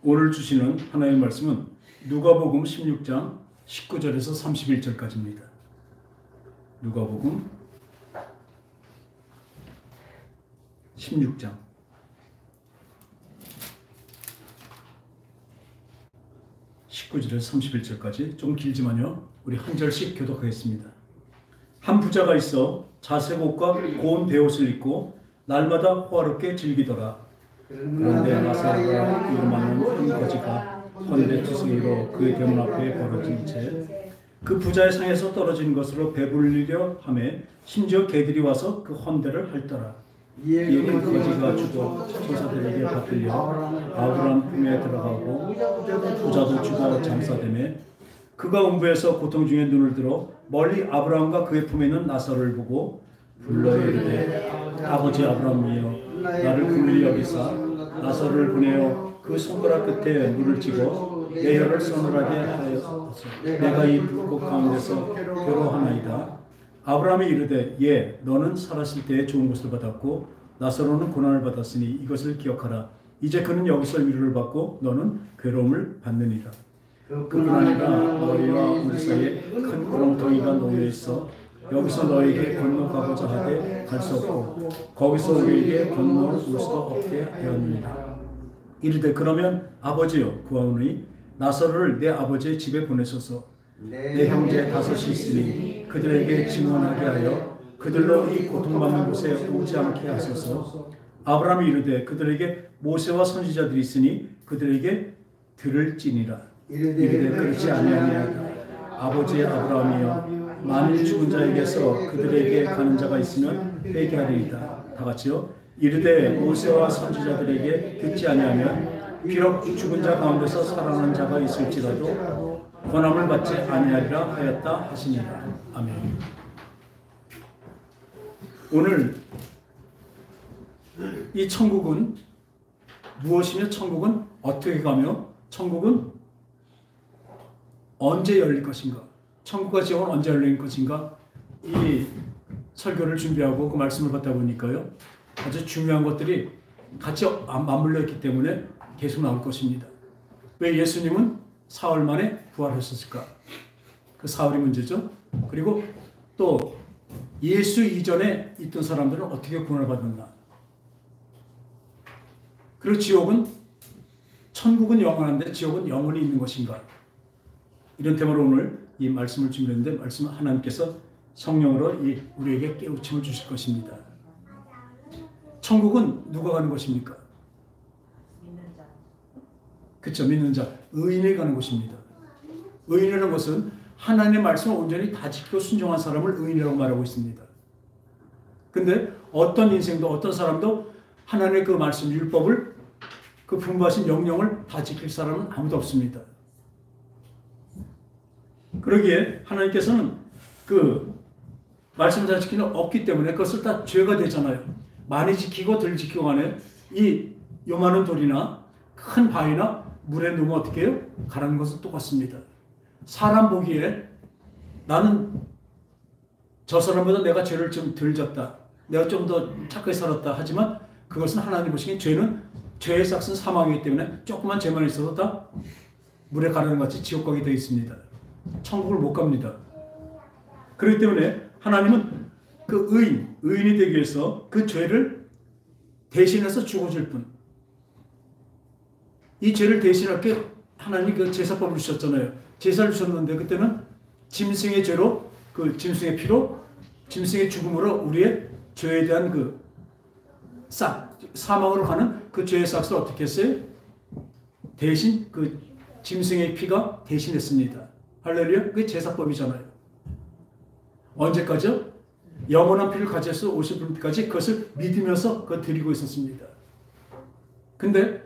오늘 주시는 하나님의 말씀은 누가복음 16장 19절에서 31절까지입니다. 누가복음 16장 19절에서 31절까지 좀 길지만요. 우리 한 절씩 교독하겠습니다. 한 부자가 있어 자색 옷과 고운 베옷을 입고 날마다 호화롭게 즐기더라. 그런데 나사로라 이름하는 한 거지가 헌데투성이로 그의 대문 앞에 벌어진 채 그 부자의 상에서 떨어진 것으로 배불리려 하매 심지어 개들이 와서 그 헌대를 핥더라. 이에 그 거지가 죽어 천사들에게 받들려 아브라함 품에 들어가고 부자도 죽어 장사되매 그가 음부에서 고통 중에 눈을 들어 멀리 아브라함과 그의 품에 있는 나사로를 보고 불러 이르되 아버지 아브라함이여 나를 긍휼히 여기사 나사로를 보내어 그 손가락 끝에 물을 찌고 내 혀를 서늘하게 하여서 내가 이 불꽃 가운데서 괴로워하나이다. 아브라함이 이르되 예 너는 살았을 때에 좋은 것을 받았고 나사로는 고난을 받았으니 이것을 기억하라. 이제 그는 여기서 위로를 받고 너는 괴로움을 받느니라. 그뿐 아니라 너희와 우리 사이에 큰 구렁텅이가 놓여 있어 여기서 너에게 건너가고자 하되 갈 수 없고 거기서 우리에게 건너올 수도 없게 하였느니라. 이르되 그러면 아버지여 구하오니 나사로를 내 아버지의 집에 보내소서. 내 형제 5이 있으니 그들에게 증언하게 하여 그들로 이 고통받는 곳에 오지 않게 하소서. 아브라함이 이르되 그들에게 모세와 선지자들이 있으니 그들에게 들을지니라. 이르되 그렇지 아니하니이다. 아버지 아브라함이여 만일 죽은 자에게서 그들에게 가는 자가 있으면 회개하리이다. 다 같이요. 이르되 모세와 선지자들에게 듣지 아니하면 비록 죽은 자 가운데서 살아난 자가 있을지라도 권함을 받지 아니하리라 하였다 하시니라. 아멘. 오늘 이 천국은 무엇이며 천국은 어떻게 가며 천국은 언제 열릴 것인가, 천국과 지옥은 언제 열릴 것인가, 이 설교를 준비하고 그 말씀을 받다 보니까요 아주 중요한 것들이 같이 맞물려 있기 때문에 계속 나올 것입니다. 왜 예수님은 사흘 만에 부활하셨을까? 그 사흘이 문제죠. 그리고 또 예수 이전에 있던 사람들은 어떻게 구원을 받았나? 그리고 지옥은, 천국은 영원한데 지옥은 영원히 있는 것인가? 이런 테마로 오늘 이 말씀을 준비했는데 말씀 하나님께서 성령으로 우리에게 깨우침을 주실 것입니다. 천국은 누가 가는 것입니까? 그렇죠. 믿는 자, 의인이 가는 곳입니다. 의인이라는 것은 하나님의 말씀을 온전히 다 지키고 순종한 사람을 의인이라고 말하고 있습니다. 근데 어떤 인생도 어떤 사람도 하나님의 그 말씀, 율법을, 그 분부하신 명령을 다 지킬 사람은 아무도 없습니다. 그러기에 하나님께서는 그 말씀을 다 지키는 없기 때문에 그것을 다 죄가 되잖아요. 많이 지키고 덜 지키고 간에 이 요만한 돌이나 큰 바위나 물에 넣으면 어떻게 해요? 가라는 것은 똑같습니다. 사람 보기에 나는 저 사람보다 내가 죄를 좀 덜 졌다, 내가 좀 더 착하게 살았다 하지만 그것은 하나님 보시기엔 죄는 죄의 삭은 사망이기 때문에 조그만 죄만 있어도 다 물에 가라는 것 같이 지옥 가게 되어 있습니다. 천국을 못 갑니다. 그렇기 때문에 하나님은 그 의인이 되기 위해서 그 죄를 대신해서 죽어줄 뿐, 이 죄를 대신할게 하나님이 그 제사법을 주셨잖아요. 제사를 주셨는데 그때는 짐승의 죄로, 그 짐승의 피로, 짐승의 죽음으로 우리의 죄에 대한 그 사망으로 가는 그 죄의 삭을 어떻게 했어요? 대신 그 짐승의 피가 대신했습니다. 할렐루야. 그게 제사법이잖아요. 언제까지요? 영원한 피를 가져서 오실 분까지 그것을 믿으면서 그걸 드리고 있었습니다. 근데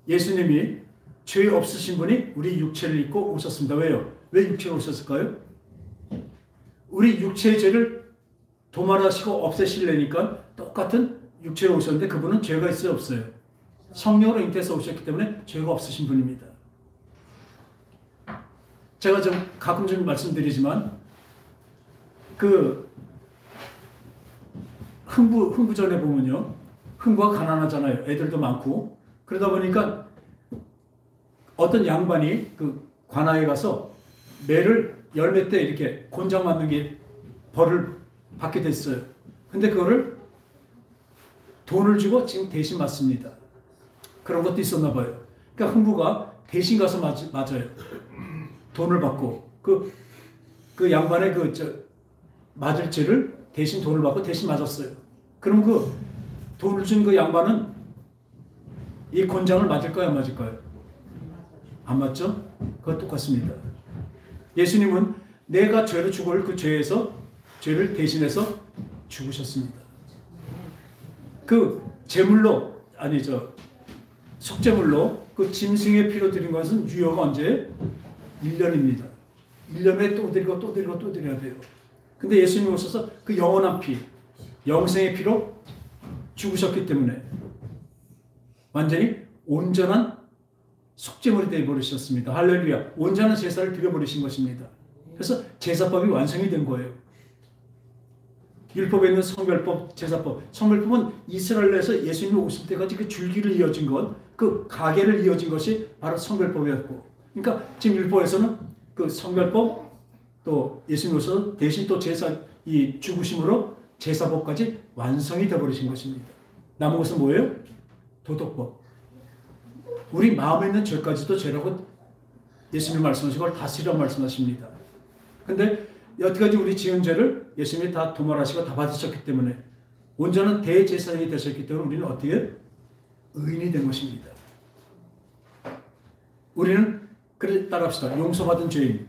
예수님이 죄 없으신 분이 우리 육체를 입고 오셨습니다. 왜요? 왜 육체로 오셨을까요? 우리 육체의 죄를 도말하시고 없애시려니까 똑같은 육체로 오셨는데 그분은 죄가 있어요, 없어요? 성령으로 잉태해서 오셨기 때문에 죄가 없으신 분입니다. 제가 좀 가끔 좀 말씀드리지만 그 흥부전에 보면요, 흥부가 가난하잖아요. 애들도 많고. 그러다 보니까 어떤 양반이 그 관아에 가서 매를 열매 때 이렇게 곤장 맞는 게 벌을 받게 됐어요. 근데 그거를 돈을 주고 지금 대신 맞습니다. 그런 것도 있었나 봐요. 그러니까 흥부가 대신 가서 맞아요. 돈을 받고 그 양반의 맞을 죄를 대신 돈을 받고 대신 맞았어요. 그럼 그 돈을 준 그 양반은 이 곤장을 맞을까요, 안 맞을까요? 안 맞죠? 그거 똑같습니다. 예수님은 내가 죄를 죽을 그 죄를 대신해서 죽으셨습니다. 그 제물로 속죄물로 그 짐승의 피로 드린 것은 유효가 언제? 1년입니다. 1년에 또 드리고 또 드리고 또 드려야 돼요. 근데 예수님이 오셔서 그 영원한 피, 영생의 피로 죽으셨기 때문에 완전히 온전한 속죄물이 되어버리셨습니다. 할렐루야. 온전한 제사를 드려버리신 것입니다. 그래서 제사법이 완성이 된 거예요. 율법에 있는 성별법, 제사법. 성별법은 이스라엘에서 예수님이 오실 때까지 그 줄기를 이어진 것, 그 가계를 이어진 것이 바로 성별법이었고, 그러니까 지금 율법에서는 그 성별법, 또 예수님이 오셔서 대신 또 이 죽으심으로 제사법까지 완성이 되어버리신 것입니다. 남은 것은 뭐예요? 도덕법. 우리 마음에 있는 죄까지도 죄라고 예수님이 말씀하시고 그걸 다스리라고 말씀하십니다. 근데 여태까지 우리 지은 죄를 예수님이 다 도말하시고 다 받으셨기 때문에 온전한 대제사장이 되셨기 때문에 우리는 어떻게? 의인이 된 것입니다. 우리는 그래 따라합시다. 용서받은 죄인.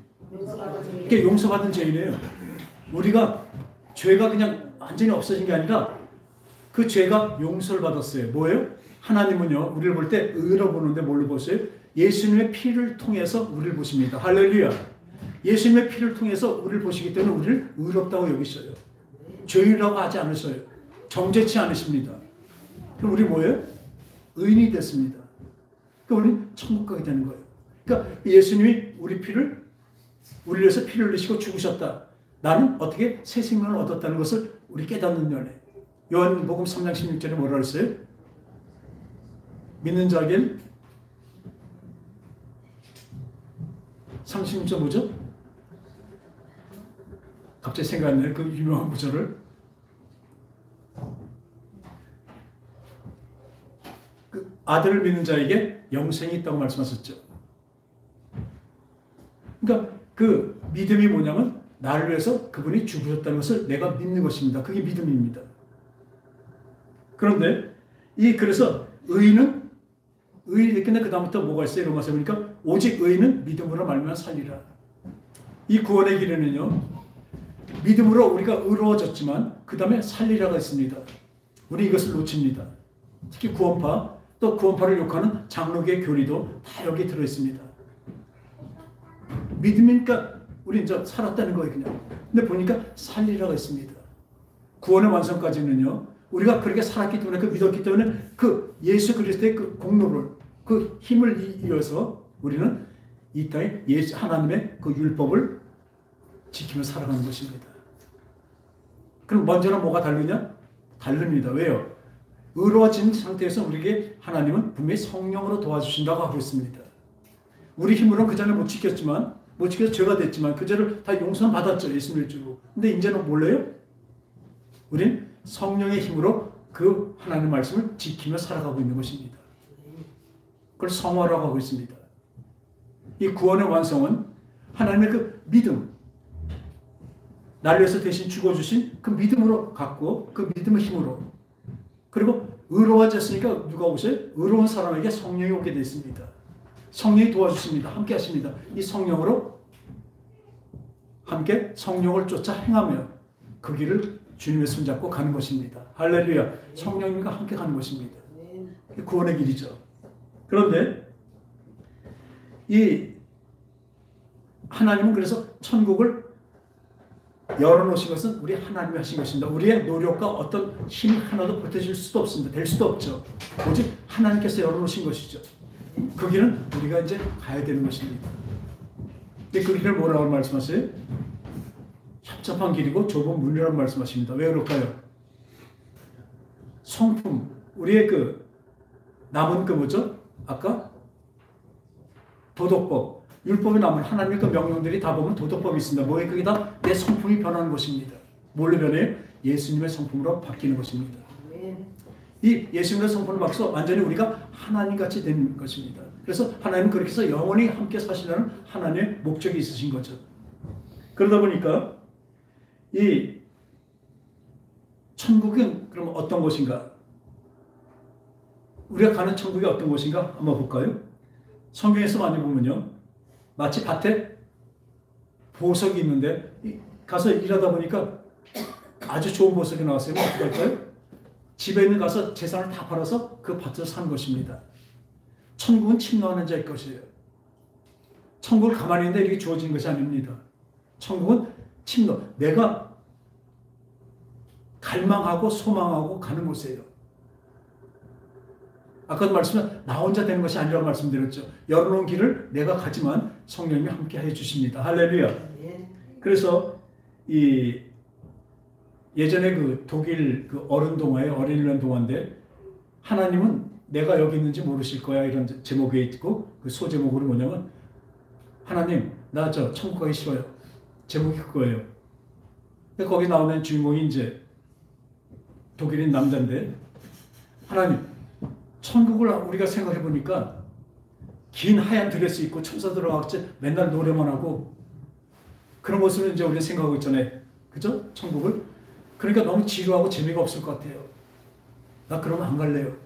이게 용서받은 죄인이에요. 우리가 죄가 그냥 완전히 없어진 게 아니라 그 죄가 용서를 받았어요. 뭐예요? 하나님은요, 우리를 볼 때 의로 보는데 뭘로 보세요? 예수님의 피를 통해서 우리를 보십니다. 할렐루야. 예수님의 피를 통해서 우리를 보시기 때문에 우리를 의롭다고 여기셔요. 죄인이라고 하지 않으셔요. 정죄치 않으십니다. 그럼 우리 뭐예요? 의인이 됐습니다. 그럼 우리는 천국 가게 되는 거예요. 그러니까 예수님이 우리를 위해서 피를 흘리시고 죽으셨다. 나는 어떻게 새 생명을 얻었다는 것을 우리 깨닫는 연애. 요한복음 3장 16절에 뭐라 그랬어요? 믿는 자에겐 36절 뭐죠? 갑자기 생각나요. 그 유명한 구절을. 그 아들을 믿는 자에게 영생이 있다고 말씀하셨죠. 그러니까 그 믿음이 뭐냐면 나를 위해서 그분이 죽으셨다는 것을 내가 믿는 것입니다. 그게 믿음입니다. 그런데 그래서 의인은 의인이 됐겠네. 그 다음부터 뭐가 있어요? 로마서 보니까 오직 의인은 믿음으로 말미암아 살리라. 이 구원의 길에는요, 믿음으로 우리가 의로워졌지만 그 다음에 살리라가 있습니다. 우리 이것을 놓칩니다. 특히 구원파, 또 구원파를 욕하는 장로교의 교리도 다 여기 들어있습니다. 믿음이니까 우리 이제 살았다는 거예요, 그냥. 근데 보니까 살리라가 있습니다. 구원의 완성까지는요, 우리가 그렇게 살았기 때문에, 그 믿었기 때문에 그 예수 그리스도의 그 공로를, 그 힘을 이어서 우리는 이 땅에 하나님의 그 율법을 지키며 살아가는 것입니다. 그럼 먼저는 뭐가 다르냐? 다릅니다. 왜요? 의로워진 상태에서 우리에게 하나님은 분명히 성령으로 도와주신다고 하고 있습니다. 우리 힘으로는 그 전에 못 지켰지만, 못 지켜서 죄가 됐지만 그 죄를 다 용서는 받았죠. 예수님을 주고. 근데 이제는 몰라요? 우린 성령의 힘으로 그 하나님의 말씀을 지키며 살아가고 있는 것입니다. 그걸 성화라고 하고 있습니다. 이 구원의 완성은 하나님의 그 믿음, 나를 위해서 대신 죽어주신 그 믿음으로 갖고, 그 믿음의 힘으로, 그리고 의로워졌으니까 누가 오세요? 의로운 사람에게 성령이 오게 됐습니다. 성령이 도와주십니다. 함께 하십니다. 이 성령으로 함께 성령을 쫓아 행하며 그 길을 주님의 손잡고 가는 것입니다. 할렐루야. 성령님과 함께 가는 것입니다. 구원의 길이죠. 그런데 이 하나님은 그래서 천국을 열어놓으신 것은 우리 하나님이 하신 것입니다. 우리의 노력과 어떤 힘이 하나도 보태질 수도 없습니다. 될 수도 없죠. 오직 하나님께서 열어놓으신 것이죠. 그 길은 우리가 이제 가야 되는 것입니다. 근데 그 길을 뭐라고 말씀하세요? 협잡한 길이고 좁은 문이라고 말씀하십니다. 왜 그럴까요? 성품, 우리의 그 남은 그 뭐죠? 아까 도덕법, 율법에 나오는 하나님의 그 명령들이 다 보면 도덕법이 있습니다. 뭐에 그게 다 내 성품이 변하는 것입니다. 뭘로 변해요? 예수님의 성품으로 바뀌는 것입니다. 이 예수님의 성품을 바뀌어서 완전히 우리가 하나님같이 되는 것입니다. 그래서 하나님은 그렇게 해서 영원히 함께 사시려는 하나님의 목적이 있으신 거죠. 그러다 보니까 이 천국은 그럼 어떤 곳인가? 우리가 가는 천국이 어떤 곳인가? 한번 볼까요? 성경에서 많이 보면요. 마치 밭에 보석이 있는데 가서 일하다 보니까 아주 좋은 보석이 나왔어요. 어떻게 할까요? 집에 있는 가서 재산을 다 팔아서 그 밭을 산 것입니다. 천국은 침노하는 자의 것이에요. 천국을 가만히 있는데 이렇게 주어진 것이 아닙니다. 천국은 침노. 내가 갈망하고 소망하고 가는 곳이에요. 아까도 말씀은 나 혼자 되는 것이 아니라고 말씀드렸죠. 열어놓은 길을 내가 가지만 성령님이 함께 해 주십니다. 할렐루야. 그래서 이 예전에 그 독일 그 어른 동화에 어린이라는 동화인데 하나님은 내가 여기 있는지 모르실 거야 이런 제목에 있고 그 소제목으로 뭐냐면 하나님 나 저 천국 가기 싫어요. 제목이 그거예요. 근데 거기 나오는 주인공이 이제 독일인 남자인데 하나님 천국을 우리가 생각해 보니까 긴 하얀 드레스 입고 천사 들어가서 맨날 노래만 하고 그런 모습을 이제 우리가 생각하고 있잖아요. 그죠? 천국을. 그러니까 너무 지루하고 재미가 없을 것 같아요. 나 그러면 안 갈래요.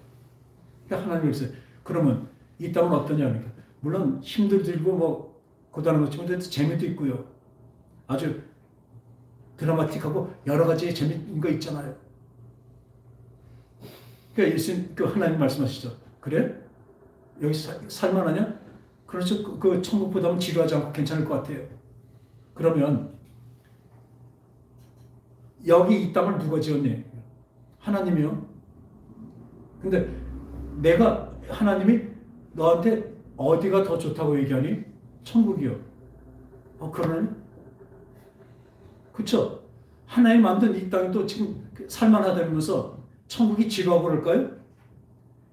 그러니까 하나님이 그랬어요. 그러면 이 땅은 어떠냐? 물론 힘도 들고 뭐 고단한 것지만 재미도 있고요. 아주 드라마틱하고 여러 가지 재미있는 거 있잖아요. 그러니까 예수님, 그 하나님 말씀하시죠. 그래? 여기 살만하냐? 그렇죠. 그 천국보다는 지루하지 않고 괜찮을 것 같아요. 그러면 여기 이 땅을 누가 지었니? 하나님이요. 근데 내가 하나님이 너한테 어디가 더 좋다고 얘기하니? 천국이요. 그러네? 그쵸? 하나님 만든 이 땅이 또 지금 살만하다면서 천국이 지루하고 그럴까요?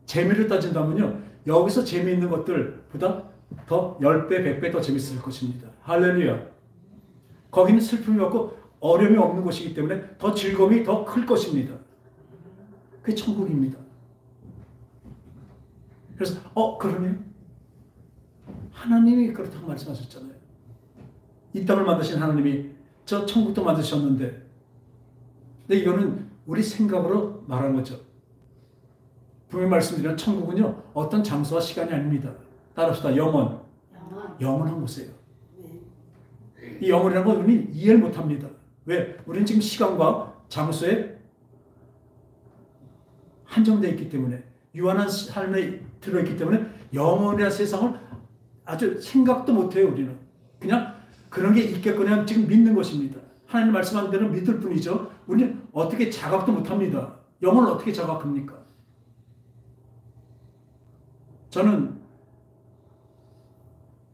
재미를 따진다면요. 여기서 재미있는 것들보다 더 10배, 100배 더 재밌을 것입니다. 할렐루야. 거기는 슬픔이 없고 어려움이 없는 곳이기 때문에 더 즐거움이 더 클 것입니다. 그게 천국입니다. 그래서 그러네. 하나님이 그렇다고 말씀하셨잖아요. 이 땅을 만드신 하나님이 저 천국도 만드셨는데 근데 이거는 우리 생각으로 말한 거죠. 분명히 말씀드리면 천국은요. 어떤 장소와 시간이 아닙니다. 따라합시다. 영원한 곳이에요. 이 영원이라는 건 우리는 이해를 못합니다. 왜? 우리는 지금 시간과 장소에 한정되어 있기 때문에 유한한 삶에 들어있기 때문에 영원이라는 세상을 아주 생각도 못해요. 우리는 그냥 그런 게 있겠거나 지금 믿는 것입니다. 하나님 말씀한 대로 믿을 뿐이죠. 우리는 어떻게 자각도 못합니다. 영혼을 어떻게 자각합니까? 저는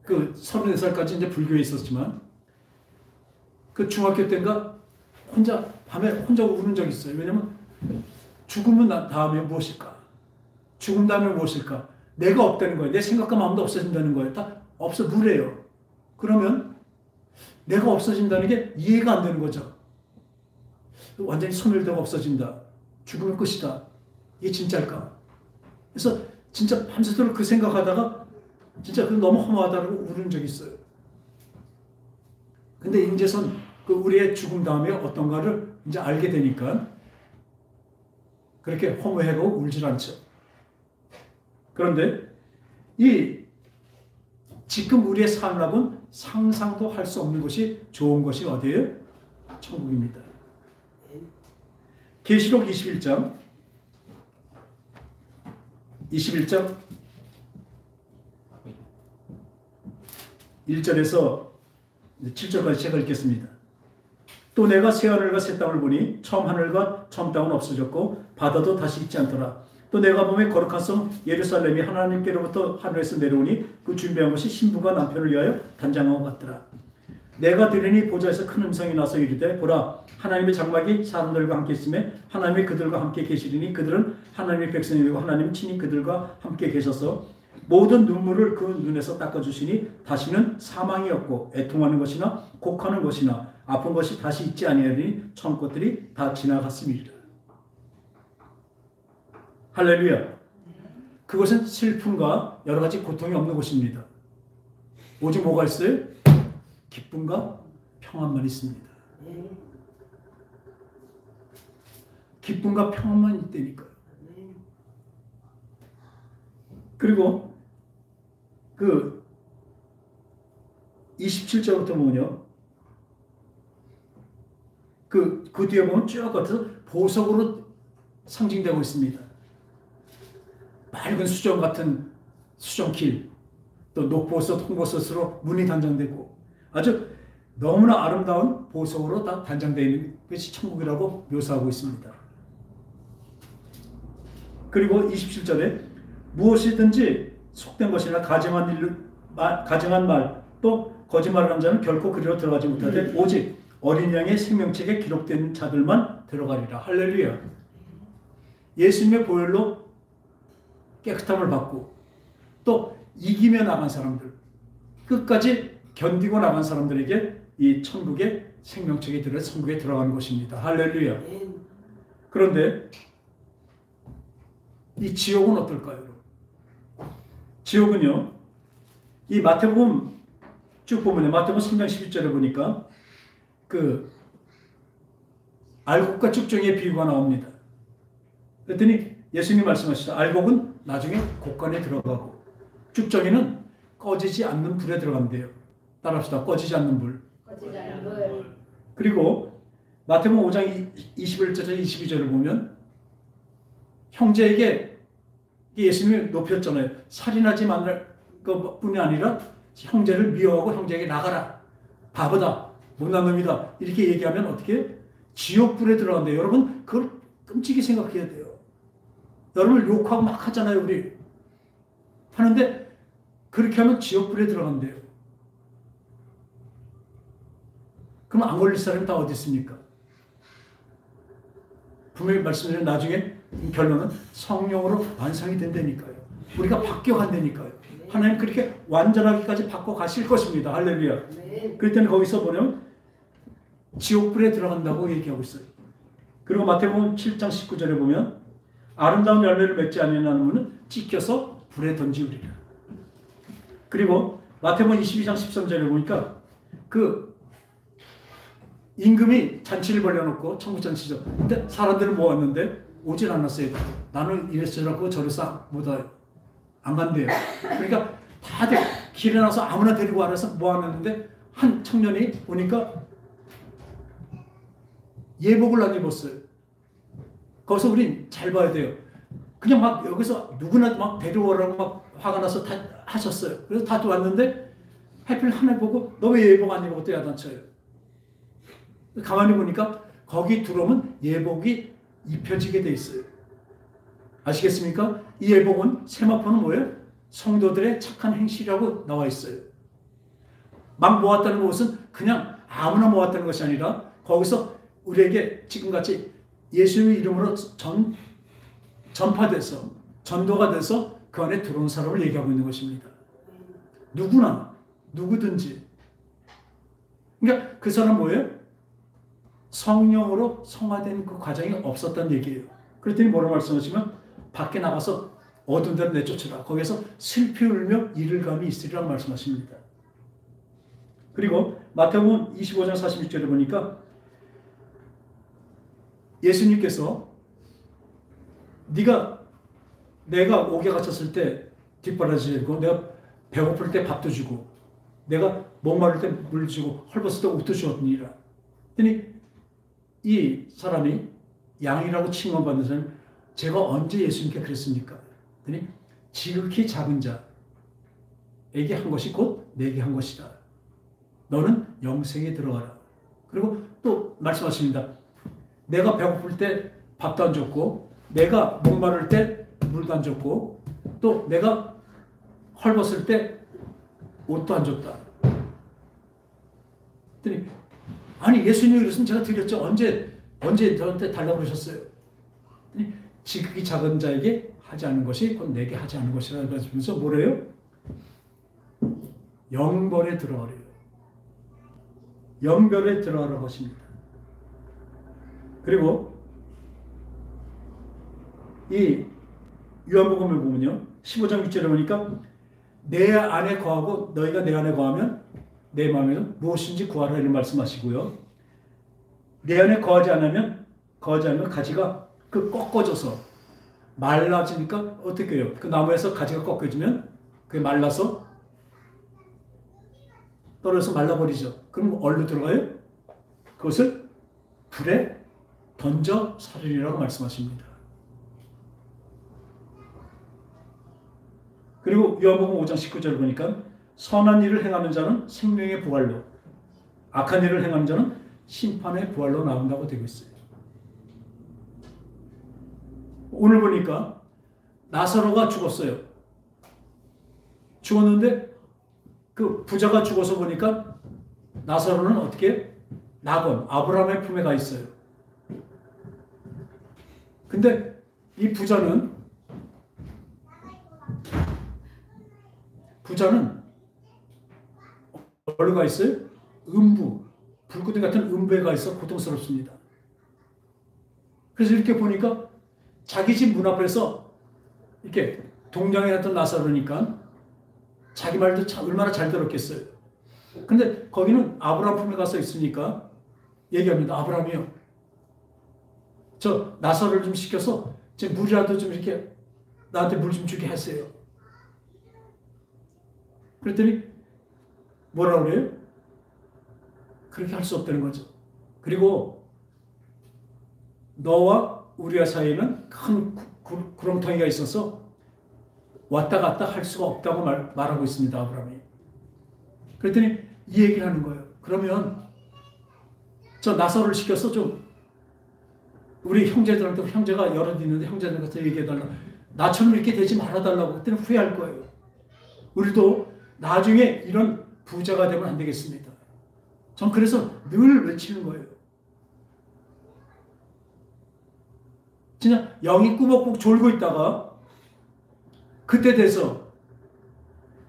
그 34살까지 이제 불교에 있었지만 그 중학교 때인가 밤에 혼자 우는 적이 있어요. 왜냐면 죽으면 다음에 무엇일까? 죽음 다음에 무엇일까? 내가 없다는 거예요. 내 생각과 마음도 없어진다는 거예요. 딱 무래요. 그러면 내가 없어진다는 게 이해가 안 되는 거죠. 완전히 소멸되고 없어진다. 죽으면 끝이다. 이게 진짜일까? 그래서 진짜 밤새도록 그 생각하다가 진짜 너무 허무하다고 우는 적이 있어요. 근데 이제선 그 우리의 죽음 다음에 어떤가를 이제 알게 되니까 그렇게 허무하고 울질 않죠. 그런데 지금 우리의 삶락은 상상도 할 수 없는 것이 좋은 것이 어디예요? 천국입니다. 계시록 21장 1절에서 7절까지 제가 읽겠습니다. 또 내가 새 하늘과 새 땅을 보니 처음 하늘과 처음 땅은 없어졌고 바다도 다시 있지 않더라. 또 내가 보매 거룩한 성 예루살렘이 하나님께로부터 하늘에서 내려오니 그 준비한 것이 신부가 남편을 위하여 단장한 것 같더라. 내가 들으니 보좌에서 큰 음성이 나서 이르되 보라 하나님의 장막이 사람들과 함께 있음에 하나님이 그들과 함께 계시리니 그들은 하나님의 백성이고 하나님은 친히 그들과 함께 계셔서 모든 눈물을 그 눈에서 닦아주시니 다시는 사망이 없고 애통하는 것이나 곡하는 것이나 아픈 것이 다시 있지 아니하리니 처음 것들이 다 지나갔음이니라. 할렐루야. 그것은 슬픔과 여러 가지 고통이 없는 곳입니다. 오직 뭐가 있어요? 기쁨과 평안만 있습니다. 기쁨과 평안만 있다니까요. 그리고 그 27절부터 보면요. 그 뒤에 보면 쭉 가서 보석으로 상징되고 있습니다. 맑은 수정 같은 수정길, 또 녹보석, 홍보석으로 문이 단장되고 아주 너무나 아름다운 보석으로 다 단장되어 있는 것이 천국이라고 묘사하고 있습니다. 그리고 27절에 무엇이든지 속된 것이나 가증한 말, 또 거짓말을 한 자는 결코 그리로 들어가지 못하되 오직 어린 양의 생명책에 기록된 자들만 들어가리라. 할렐루야. 예수님의 보혈로 깨끗함을 받고 또 이기며 나간 사람들, 끝까지 견디고 나간 사람들에게 이 천국의 생명책에 들어 천국에 들어가는 것입니다. 할렐루야. 그런데 이 지옥은 어떨까요? 지옥은요, 이 마태복음 쭉 보면요, 마태복음 3장 11절에 보니까 그 알곡과 쭉정이의 비유가 나옵니다. 그랬더니 예수님이 말씀하시죠. 알곡은 나중에 곡간에 들어가고 쭉정이는 꺼지지 않는 불에 들어간대요. 따라합시다. 꺼지지 않는 불. 꺼지지 않는 불. 그리고 마태복음 5장 21절에서 22절을 보면 형제에게 예수님이 높였잖아요. 살인하지 말을 것뿐이 아니라 형제를 미워하고 형제에게 나가라. 바보다. 못난 놈이다. 이렇게 얘기하면 어떻게? 지옥불에 들어간대요. 여러분 그걸 끔찍히 생각해야 돼요. 여러분을 욕하고 막 하잖아요. 우리. 하는데 그렇게 하면 지옥불에 들어간대요. 그럼 안 걸릴 사람이 다 어디 있습니까? 분명히 말씀드린 나중에 결론은 성령으로 완성이 된다니까요. 우리가 바뀌어간다니까요. 하나님 그렇게 완전하기까지 바꿔가실 것입니다. 할렐루야. 그럴 때는 거기서 보면 지옥불에 들어간다고 얘기하고 있어요. 그리고 마태복음 7장 19절에 보면 아름다운 열매를 맺지 아니하는 문은 찢겨서 불에 던지우리라. 그리고 마태복음 22장 13절에 보니까 그 임금이 잔치를 벌려놓고 천국잔치죠. 근데 사람들은 모았는데 오질 않았어요. 나는 이래서라고 저래서 보다 안 간대요. 그러니까 다들 길에 나서 아무나 데리고 와서 모았는데 한 청년이 오니까 예복을 안 입었어요. 거기서 우린 잘 봐야 돼요. 그냥 막 여기서 누구나 막 데려오라고 막 화가 나서 다 하셨어요. 그래서 다 왔는데 하필 하나 보고 너 왜 예복 안 입었대 야단쳐요. 가만히 보니까 거기 들어오면 예복이 입혀지게 돼 있어요. 아시겠습니까? 이 예복은 세마포는 뭐예요? 성도들의 착한 행실이라고 나와 있어요. 막 모았다는 것은 그냥 아무나 모았다는 것이 아니라 거기서 우리에게 지금같이 예수님의 이름으로 전파돼서 전도가 돼서 그 안에 들어온 사람을 얘기하고 있는 것입니다. 누구나 누구든지. 그러니까 그 사람 뭐예요? 성령으로 성화된 그 과정이 없었다는 얘기예요. 그랬더니 뭐라고 말씀하시면 밖에 나가서 어두운 데로 내쫓으라. 거기서 슬피 울며 이를 감이 있으리라고 말씀하십니다. 그리고 마태복음 25장 46절에 보니까 예수님께서 내가 옥에 갇혔을 때 뒷바라지고 내가 배고플 때 밥도 주고 내가 목마를 때 물 주고 헐벗을 때 옷도 주었느니라. 그랬더니 이 사람이 양이라고 칭함받는 사람이 제가 언제 예수님께 그랬습니까? 그랬더니 지극히 작은 자에게 한 것이 곧 내게 한 것이다. 너는 영생에 들어가라. 그리고 또 말씀하십니다. 내가 배고플 때 밥도 안 줬고 내가 목마를 때 물도 안 줬고 또 내가 헐벗을 때 옷도 안 줬다. 그랬더니 아니 예수님이 그랬으면 제가 드렸죠. 언제 저한테 달라고 그러셨어요? 지극히 작은 자에게 하지 않은 것이 곧 내게 하지 않은 것이라 하면서 뭐래요? 영벌에 들어가래요. 영별에 들어가라고 하십니다. 그리고 이 요한복음을 보면요, 15장 6절에 보니까 내 안에 거하고 너희가 내 안에 거하면 내 마음에서 무엇인지 구하라 이런 말씀하시고요. 내 안에 거하지 않으면 가지가 꺾어져서 말라지니까 어떻게 해요? 그 나무에서 가지가 꺾어지면 그게 말라서 떨어져서 말라버리죠. 그럼 어디로 들어가요? 그것을 불에 던져 살리라고 말씀하십니다. 그리고 요한복음 5장 19절 보니까 선한 일을 행하는 자는 생명의 부활로, 악한 일을 행하는 자는 심판의 부활로 나온다고 되고 있어요. 오늘 보니까 나사로가 죽었어요. 죽었는데 그 부자가 죽어서 보니까 나사로는 어떻게? 낙원, 아브라함의 품에 가 있어요. 근데 이 부자는 어디로 가 있어요? 음부, 불구덩이 같은 음부에 가 있어 고통스럽습니다. 그래서 이렇게 보니까 자기 집 문 앞에서 이렇게 동냥에 갔던 나사로니까 자기 말도 참 얼마나 잘 들었겠어요. 근데 거기는 아브라함 품에 가서 있으니까 얘기합니다. 아브라함이요, 저 나사로를 좀 시켜서 지금 물이라도 좀 이렇게 나한테 물 좀 주게 하세요. 그랬더니 뭐라고 그래요? 그렇게 할 수 없다는 거죠. 그리고 너와 우리와 사이에는 큰 구렁텅이가 있어서 왔다 갔다 할 수가 없다고 말하고 있습니다. 아브라함이. 그랬더니 이 얘기를 하는 거예요. 그러면 저 나사로를 시켜서 좀 우리 형제들한테, 형제가 여럿 있는데 형제들한테 얘기해달라. 나처럼 이렇게 되지 말아달라고. 그때는 후회할 거예요. 우리도 나중에 이런 부자가 되면 안 되겠습니다. 전 그래서 늘 외치는 거예요. 진짜 영이 꾸벅꾸벅 졸고 있다가 그때 돼서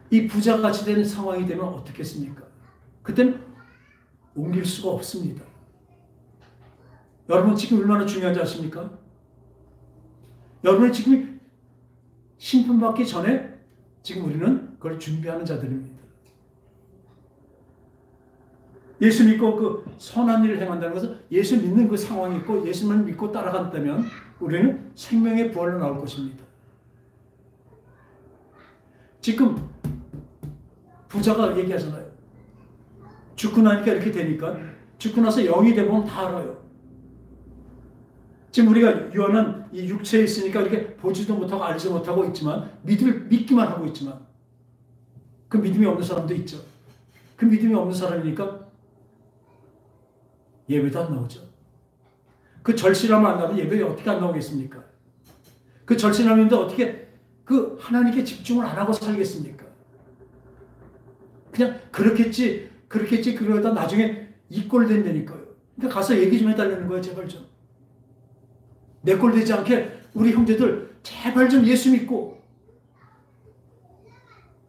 이 부자같이 되는 상황이 되면 어떻겠습니까? 그때는 옮길 수가 없습니다. 여러분 지금 얼마나 중요한지 아십니까? 여러분이 지금 신분받기 전에 지금 우리는 그걸 준비하는 자들입니다. 예수 믿고 그 선한 일을 행한다는 것은 예수 믿는 그 상황이 있고 예수만 믿고 따라간다면 우리는 생명의 부활로 나올 것입니다. 지금 부자가 얘기하잖아요. 죽고 나니까 이렇게 되니까 죽고 나서 영이 되면 다 알아요. 지금 우리가 유한한 이 육체에 있으니까 이렇게 보지도 못하고 알지 못하고 있지만 믿기만 하고 있지만 그 믿음이 없는 사람도 있죠. 그 믿음이 없는 사람이니까 예배도 안 나오죠. 그 절실함을 안 나오면 예배에 어떻게 안 나오겠습니까? 그 절실함인데 어떻게 그 하나님께 집중을 안 하고 살겠습니까? 그냥 그렇겠지 그러다 나중에 이 꼴 된다니까요. 그러니까 가서 얘기 좀 해달라는 거예요. 제발 좀. 내 꼴 되지 않게 우리 형제들 제발 좀 예수 믿고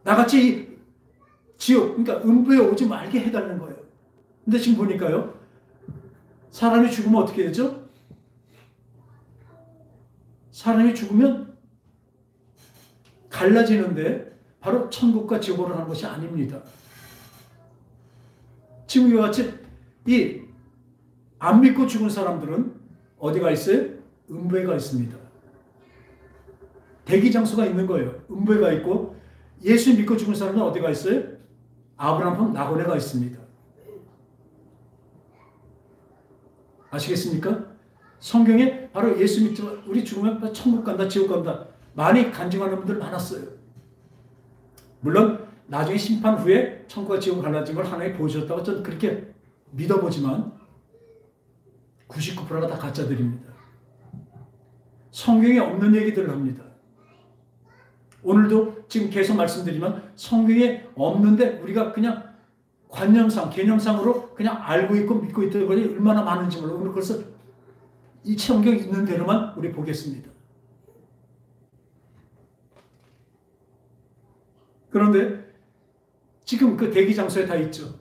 나같이 이 지옥, 그러니까 음부에 오지 말게 해달라는 거예요. 근데 지금 보니까요, 사람이 죽으면 어떻게 되죠? 사람이 죽으면 갈라지는데 바로 천국과 지옥으로 가는 것이 아닙니다. 지금 이와 같이 이 안 믿고 죽은 사람들은 어디가 있어요? 음부에 가 있습니다. 대기 장소가 있는 거예요. 음부에 가 있고 예수 믿고 죽은 사람은 어디가 있어요? 아브라함 품 낙원에 가 있습니다. 아시겠습니까? 성경에 바로 예수 믿지 우리 죽으면 천국 간다 지옥 간다 많이 간증하는 분들 많았어요. 물론 나중에 심판 후에 천국과 지옥을 갈라진 걸 하나님 보여주셨다고 저는 그렇게 믿어보지만 99%가 다 가짜들입니다. 성경에 없는 얘기들을 합니다. 오늘도 지금 계속 말씀드리지만 성경에 없는데 우리가 그냥 관념상, 개념상으로 그냥 알고 있고 믿고 있던 것이 얼마나 많은지 몰라요. 오늘 그래서 이 성경에 있는 대로만 우리 보겠습니다. 그런데 지금 그 대기 장소에 다 있죠.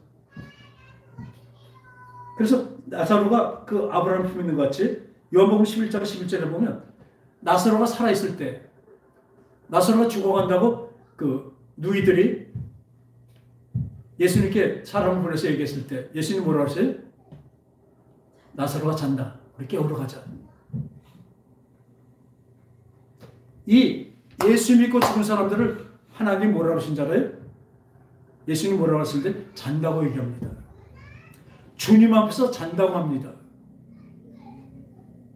그래서 나사로가 그 아브라함 품에 있는 것 같이 요한복음 11장 11절에 보면 나사로가 살아있을 때 나사로가 죽어간다고 그 누이들이 예수님께 사람을 보내서 얘기했을 때 예수님 뭐라고 하세요? 나사로가 잔다. 우리 깨우러 가자. 이 예수 믿고 죽은 사람들을 하나님 뭐라고 하신 줄 알아요? 예수님 뭐라고 하실 때 잔다고 얘기합니다. 주님 앞에서 잔다고 합니다.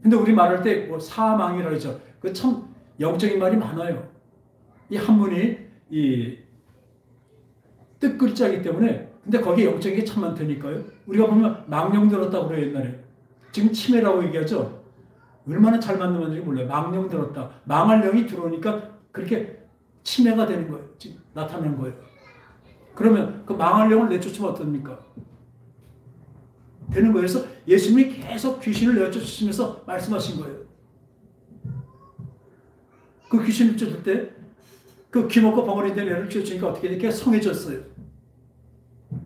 근데 우리 말할 때 뭐 사망이라고 하죠. 그 참 영적인 말이 많아요. 이 한문이 이 뜻글자이기 때문에 근데 거기에 영적인 게 참 많다니까요. 우리가 보면 망령 들었다고 그래요, 옛날에. 지금 치매라고 얘기하죠. 얼마나 잘 맞는 건지 몰라요. 망령 들었다. 망할 영이 들어오니까 그렇게 치매가 되는 거예요. 지금 나타나는 거예요. 그러면 그 망할 영을 내쫓으면 어떻습니까? 되는 거예요. 그래서 예수님이 계속 귀신을 내쫓으시면서 말씀하신 거예요. 그 귀신을 쫓을 때 그 귀먹고 벙어리 된 애를 쫓으니까 어떻게 이렇게 성해졌어요.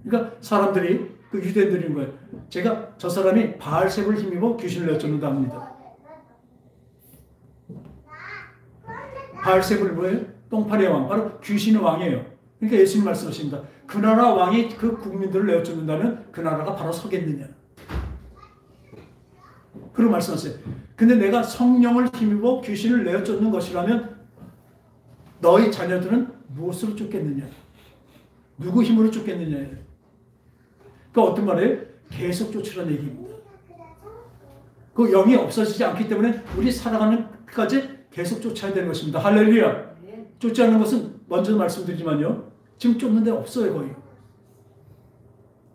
그러니까 사람들이 그 유대인들인 거예요. 제가 저 사람이 바알세불 힘입어 귀신을 내쫓는다 합니다. 바알세불이 뭐예요? 똥파리의 왕. 바로 귀신의 왕이에요. 그러니까 예수님 말씀하십니다. 그 나라 왕이 그 국민들을 내쫓는다면 그 나라가 바로 서겠느냐. 그런 말씀하세요. 근데 내가 성령을 힘입어 귀신을 내쫓는 것이라면 너희 자녀들은 무엇으로 쫓겠느냐? 누구 힘으로 쫓겠느냐? 그러니까 어떤 말이에요? 계속 쫓으라는 얘기입니다. 그 영이 없어지지 않기 때문에 우리 살아가는 끝까지 계속 쫓아야 되는 것입니다. 할렐루야. 쫓지 않는 것은 먼저 말씀드리지만요. 지금 쫓는 데 없어요, 거의.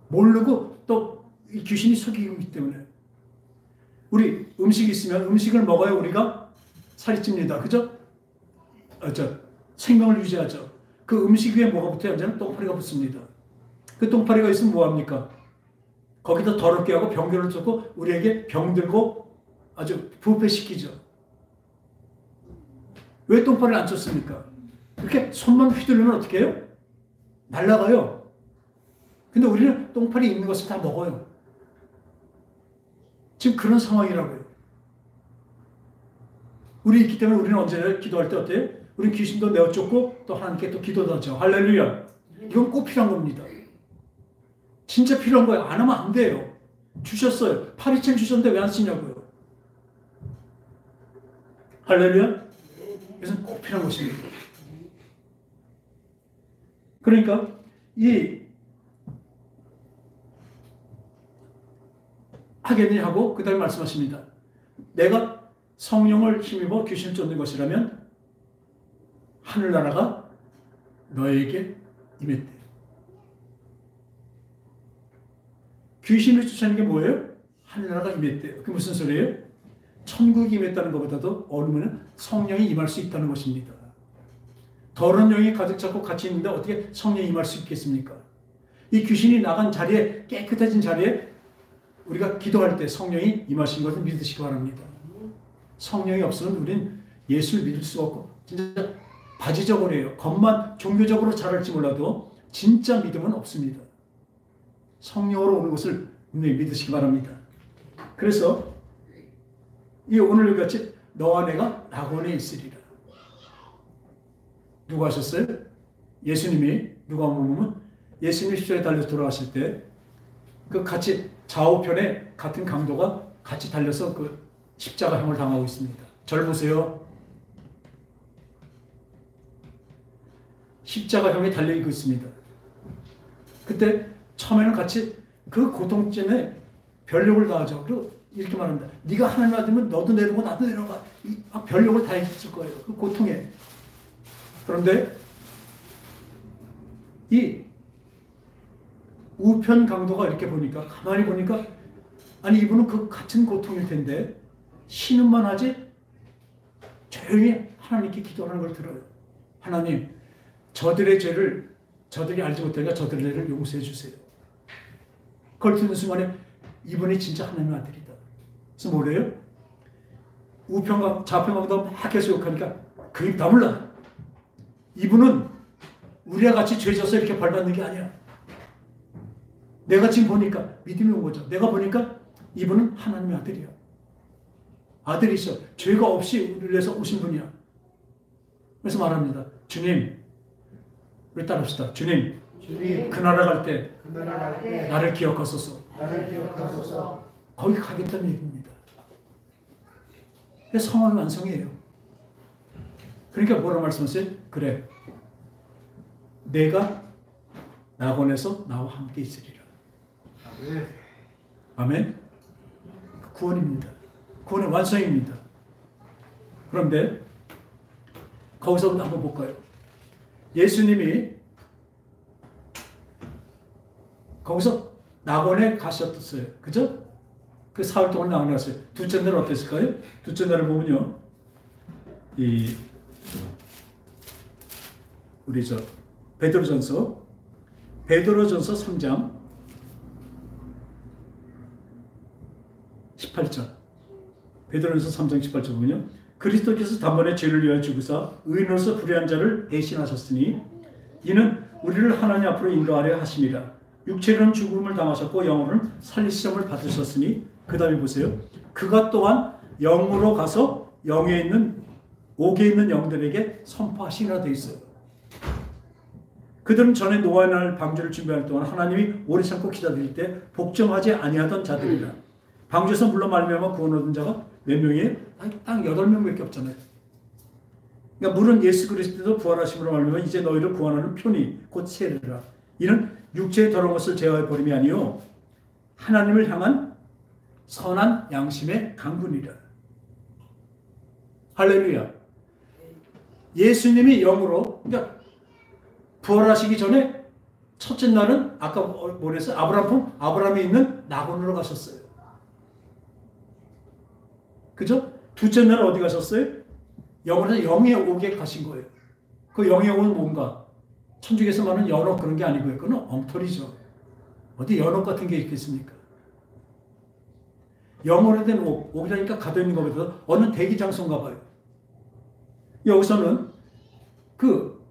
모르고 또 이 귀신이 속이고 있기 때문에. 우리 음식이 있으면 음식을 먹어야 우리가 살이 찝니다. 그죠? 생명을 유지하죠. 그 음식 위에 뭐가 붙어야 하잖아요? 똥파리가 붙습니다. 그 똥파리가 있으면 뭐합니까? 거기다 더럽게 하고 병균을 쫓고 우리에게 병들고 아주 부패시키죠. 왜 똥파리를 안 쫓습니까? 그렇게 손만 휘두르면 어떻게 해요? 날아가요. 근데 우리는 똥파리 있는 것을 다 먹어요. 지금 그런 상황이라고요. 우리 있기 때문에 우리는 언제 기도할 때 어때요? 우리는 귀신도 내어쫓고 또 하나님께 또 기도도 하죠. 할렐루야. 이건 꼭 필요한 겁니다. 진짜 필요한 거예요. 안 하면 안 돼요. 주셨어요. 파리채 주셨는데 왜 안 쓰냐고요. 할렐루야. 이것은 꼭 필요한 것입니다. 그러니까 이 하겠느냐 하고 그 다음에 말씀하십니다. 내가 성령을 힘입어 귀신을 쫓는 것이라면 하늘나라가 너에게 임했대. 귀신을 쫓아내는 게 뭐예요? 하늘나라가 임했대요. 그게 무슨 소리예요? 천국이 임했다는 것보다도 어느면 성령이 임할 수 있다는 것입니다. 더러운 영이 가득 차고 같이 있는데 어떻게 성령이 임할 수 있겠습니까? 이 귀신이 나간 자리에, 깨끗해진 자리에 우리가 기도할 때 성령이 임하신 것을 믿으시기 바랍니다. 성령이 없으면 우리는 예수를 믿을 수가 없고 진짜 바지적으로 해요. 겉만 종교적으로 잘할지 몰라도 진짜 믿음은 없습니다. 성령으로 오는 것을 분명히 믿으시기 바랍니다. 그래서 이 오늘 같이 너와 내가 낙원에 있으리라. 누가 하셨어요? 예수님이 누가 보면 예수님이 십자가에 달려서 돌아가실 때 그 같이 좌우편에 같은 강도가 같이 달려서 그 십자가형을 당하고 있습니다. 절 보세요. 십자가형에 달려있고 있습니다. 그때 처음에는 같이 그 고통쯤에 별욕을 다하죠. 그리고 이렇게 말합니다. 네가 하나님 아들면 너도 내려오고 나도 내려가. 막 별욕을 다 했을 거예요. 그 고통에. 그런데 이 우편 강도가 이렇게 보니까 가만히 보니까 아니 이분은 그 같은 고통일 텐데 신음만 하지 조용히 하나님께 기도하는 걸 들어요. 하나님 저들의 죄를 저들이 알지 못하니까 저들의 죄를 용서해 주세요. 그걸 듣는 순간에 이분이 진짜 하나님의 아들이다. 그래서 뭐래요? 좌편강도 막 계속 욕하니까 그게 다 몰라. 이분은 우리와 같이 죄져서 이렇게 벌받는 게 아니야. 내가 지금 보니까 믿음이 온 거죠. 내가 보니까 이분은 하나님의 아들이야. 아들이셔. 죄가 없이 우리를 위해서 오신 분이야. 그래서 말합니다. 주님, 우리 따라합시다. 주님, 그 나라 갈 때 나를 기억하소서. 거기 가겠다는 얘기입니다. 그게 성화의 완성이에요. 그러니까 뭐라 말씀하세요? 그래, 내가 낙원에서 나와 함께 있으리라. 아멘. 구원입니다. 구원의 완성입니다. 그런데 거기서 한번 볼까요? 예수님이 거기서 낙원에 가셨어요. 그죠? 그 사흘 동안 낙원에 갔어요. 둘째 날은 어땠을까요? 둘째 날을 보면요, 우리 베드로전서 3장 18절. 베드로전서 3장 18절 보면요, 그리스도께서 단번에 죄를 위하여 죽으사 의인으로서 불의한 자를 대신하셨으니 이는 우리를 하나님 앞으로 인도하려 하심이라. 육체로는 죽음을 당하셨고 영으로는 살리심을 받으셨으니, 그 다음에 보세요. 그가 또한 영으로 가서 옥에 있는 영들에게 선포하시니라 되어 있어요. 그들은 전에 노아의 날 방주를 준비할 동안 하나님이 오래 참고 기다릴 때 복종하지 아니하던 자들이라. 방주에서 물로 말미암아 구원 얻은 자가 몇 명이에요? 딱 8명밖에 없잖아요. 그러니까 물은 예수 그리스도도 부활하심으로 말미암아 이제 너희를 구원하는 표니 곧 세례라. 이는 육체의 더러운 것을 제어해 버림이 아니요 하나님을 향한 선한 양심의 강군이라. 할렐루야. 예수님이 영으로, 그러니까 부활하시기 전에 첫째 날은 아까 뭐랬어요? 아브라함이 있는 낙원으로 가셨어요. 그죠? 둘째 날은 어디 가셨어요? 영으로 영의 옥에 가신 거예요. 그 영의 옥은 뭔가? 천주교에서 말하는 연옥 그런 게 아니고요. 그건 엉터리죠. 어디 연옥 같은 게 있겠습니까? 영어로 된 옥이라니까 가둬있는 것보다 어느 대기 장소인가 봐요. 여기서는 그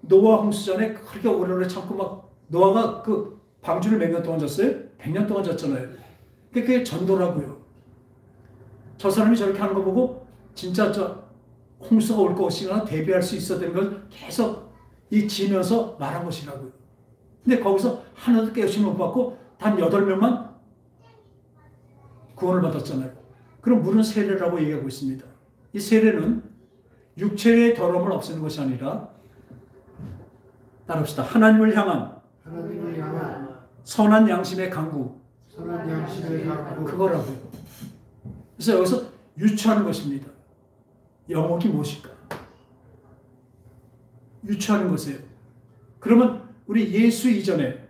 노아 홍수전에 그렇게 오래오래 참고 막 노아가 그 방주를 몇 년 동안 잤어요? 100년 동안 잤잖아요. 그게 전도라고요. 저 사람이 저렇게 하는 거 보고 진짜 홍수가 올 것이나 대비할 수 있어야 되는 걸 계속 지면서 말한 것이라고요. 근데 거기서 하나도 깨우침 못 받고 단 8명만 구원을 받았잖아요. 그럼 물은 세례라고 얘기하고 있습니다. 이 세례는 육체의 더러움을 없애는 것이 아니라, 따라합시다. 하나님을 향한 선한 양심의 강구. 그거라고요. 그래서 여기서 유추하는 것입니다. 영옥이 무엇일까? 유추하는 것이에요. 그러면 우리 예수 이전에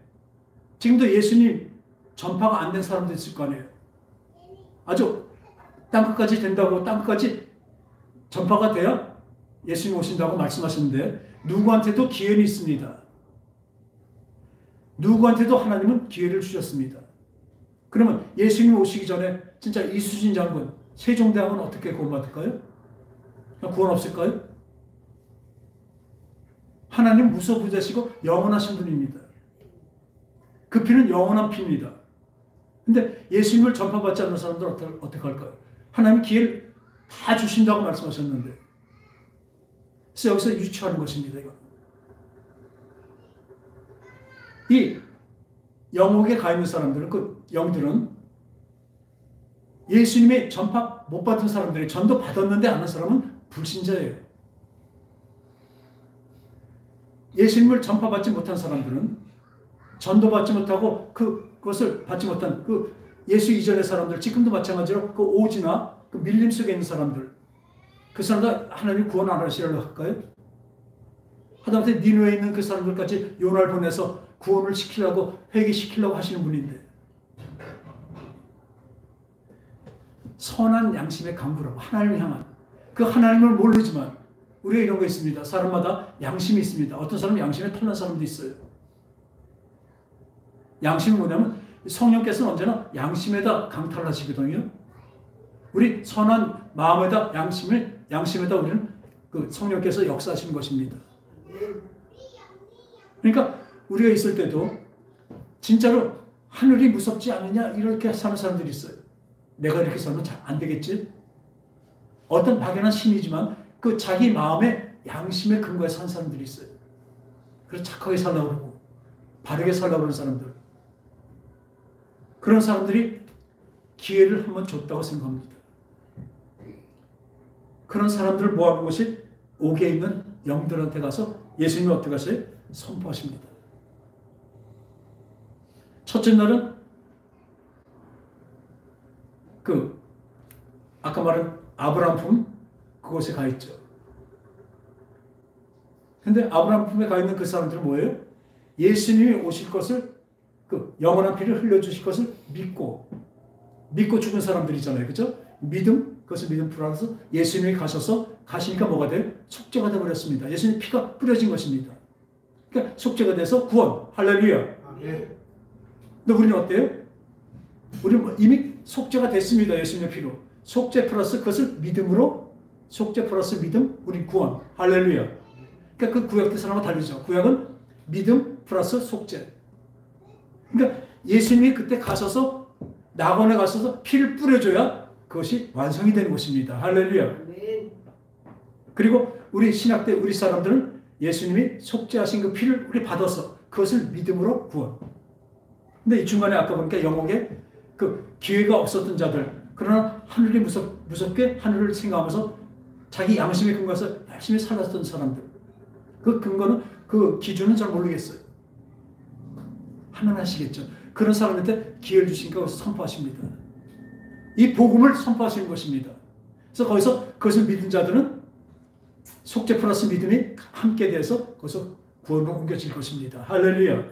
지금도 예수님 전파가 안 된 사람도 있을 거 아니에요. 아주 땅끝까지 된다고, 땅끝까지 전파가 돼야 예수님 오신다고 말씀하셨는데, 누구한테도 기회는 있습니다. 누구한테도 하나님은 기회를 주셨습니다. 그러면 예수님 오시기 전에 진짜 이수진 장군, 세종대왕은 어떻게 구원받을까요? 구원 없을까요? 하나님 무소부재시고 영원하신 분입니다. 그 피는 영원한 피입니다. 근데 예수님을 전파받지 않는 사람들 어떻게 할까요? 하나님 기회를 다 주신다고 말씀하셨는데. 그래서 여기서 유추하는 것입니다. 이거. 이 영옥에 가 있는 사람들은, 그 영들은 예수님의 전파 못 받은 사람들이, 전도 받았는데 안 한 사람은 불신자예요. 예수님을 전파받지 못한 사람들은, 전도받지 못하고 그것을 받지 못한 그 예수 이전의 사람들, 지금도 마찬가지로 그 오지나 그 밀림 속에 있는 사람들, 그 사람들 하나님 구원 안 하시려고 할까요? 하다못해 니느웨에 있는 그 사람들까지 요나를 보내서 구원을 시키려고, 회개시키려고 하시는 분인데, 선한 양심의 강구라고, 하나님을 향한, 그 하나님을 모르지만, 우리가 이런 거 있습니다. 사람마다 양심이 있습니다. 어떤 사람은 양심에 털난 사람도 있어요. 양심이 뭐냐면 성령께서는 언제나 양심에다 강탈하시거든요. 우리 선한 마음에다 양심에다 우리는 그 성령께서 역사하시는 것입니다. 그러니까 우리가 있을 때도 진짜로 하늘이 무섭지 않느냐 이렇게 사는 사람들이 있어요. 내가 이렇게 살면 잘 안 되겠지? 어떤 막연한 신이지만 그 자기 마음의 양심의 근거에 산 사람들이 있어요. 그래서 착하게 살려고 그러고 바르게 살려고 하는 사람들. 그런 사람들이 기회를 한번 줬다고 생각합니다. 그런 사람들을 모아놓은 것이 옥에 있는 영들한테 가서 예수님이 어떻게 하세요? 선포하십니다. 첫째 날은 아까 말한 아브라함 품 그곳에 가 있죠. 근데 아브라함 품에 가 있는 그 사람들은 뭐예요? 예수님이 오실 것을 영원한 피를 흘려주실 것을 믿고 죽은 사람들이잖아요. 그죠? 믿음, 그것을 믿음 풀어서 예수님이 가시니까 뭐가 돼요? 속죄가 되어버렸습니다. 예수님 피가 뿌려진 것입니다. 그러니까 속죄가 돼서 구원, 할렐루야. 근데 우리는 어때요? 우리는 이미 속죄가 됐습니다. 예수님의 피로. 속죄 플러스 그것을 믿음으로, 속죄 플러스 믿음, 우리 구원, 할렐루야. 그러니까 그 구약 때 사람과 다르죠. 구약은 믿음 플러스 속죄. 그러니까 예수님이 그때 가셔서 낙원에 가셔서 피를 뿌려줘야 그것이 완성이 되는 것입니다. 할렐루야. 그리고 우리 신약 때 우리 사람들은 예수님이 속죄하신 그 피를 우리 받아서 그것을 믿음으로 구원. 근데 이 중간에 아까 보니까 영옥에 그 기회가 없었던 자들, 그러나 하늘이 무섭게 하늘을 생각하면서 자기 양심에 근거해서 열심히 살았던 사람들. 그 근거는, 그 기준은 잘 모르겠어요. 하나는 아시겠죠? 그런 사람한테 기회를 주시니까 거기서 선포하십니다. 이 복음을 선포하시는 것입니다. 그래서 거기서 그것을 믿은 자들은 속죄 플러스 믿음이 함께 돼서 거기서 구원으로 옮겨질 것입니다. 할렐루야.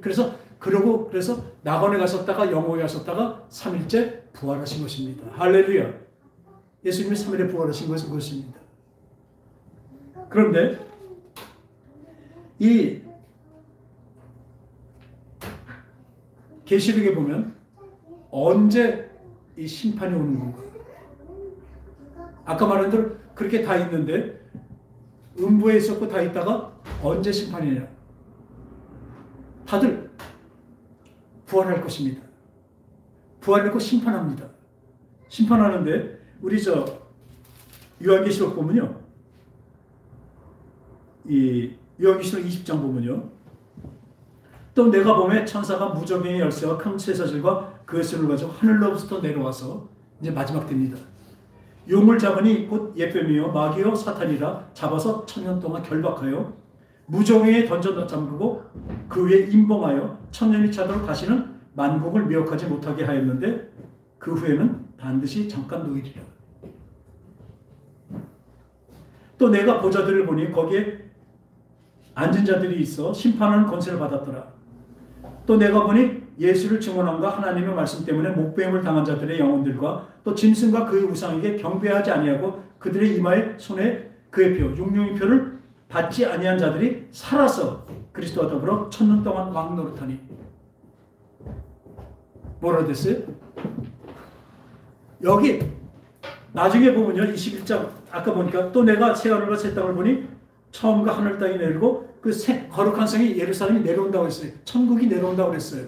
그래서 낙원에 가셨다가 영옥에 가셨다가 3일째 부활하신 것입니다. 할렐루야. 예수님이 3일에 부활하신 것은 그것입니다. 그런데 이 계시록에 보면 언제 이 심판이 오는 건가? 아까 말한 대로 그렇게 다 있는데 음부에 있었고 다 있다가 언제 심판이냐? 다들 부활할 것입니다. 부활하고 심판합니다. 심판하는데 우리 요한계시록 보면요. 이 요한계시록 20장 보면요. 또 내가 보매 천사가 무저갱의 열쇠와 큰 쇠사슬과 그의 손을 가지고 하늘로부터 내려와서 이제 마지막 때입니다. 용을 잡으니 곧 예뱀이요 마귀요 사탄이라 잡아서 1000년 동안 결박하여 무저갱에 던져 잠그고 그 위에 임봉하여 1000년이 차도록 다시는 만국을 미혹하지 못하게 하였는데 그 후에는 반드시 잠깐 놓이리라. 또 내가 보좌들을 보니 거기에 앉은 자들이 있어 심판하는 권세를 받았더라. 또 내가 보니 예수를 증언함과 하나님의 말씀 때문에 목배임을 당한 자들의 영혼들과 또 짐승과 그의 우상에게 경배하지 아니하고 그들의 이마에 손에 그의 표 육룡의 표를 받지 아니한 자들이 살아서 그리스도와 더불어 1000년 동안 왕 노릇하니. 뭐라 됐어요? 여기 나중에 보면요 21장 아까 보니까 또 내가 새하늘과 새 땅을 보니 처음과 하늘 땅이 내리고 그 거룩한 성이 예루살렘이 내려온다고 했어요. 천국이 내려온다고 그랬어요.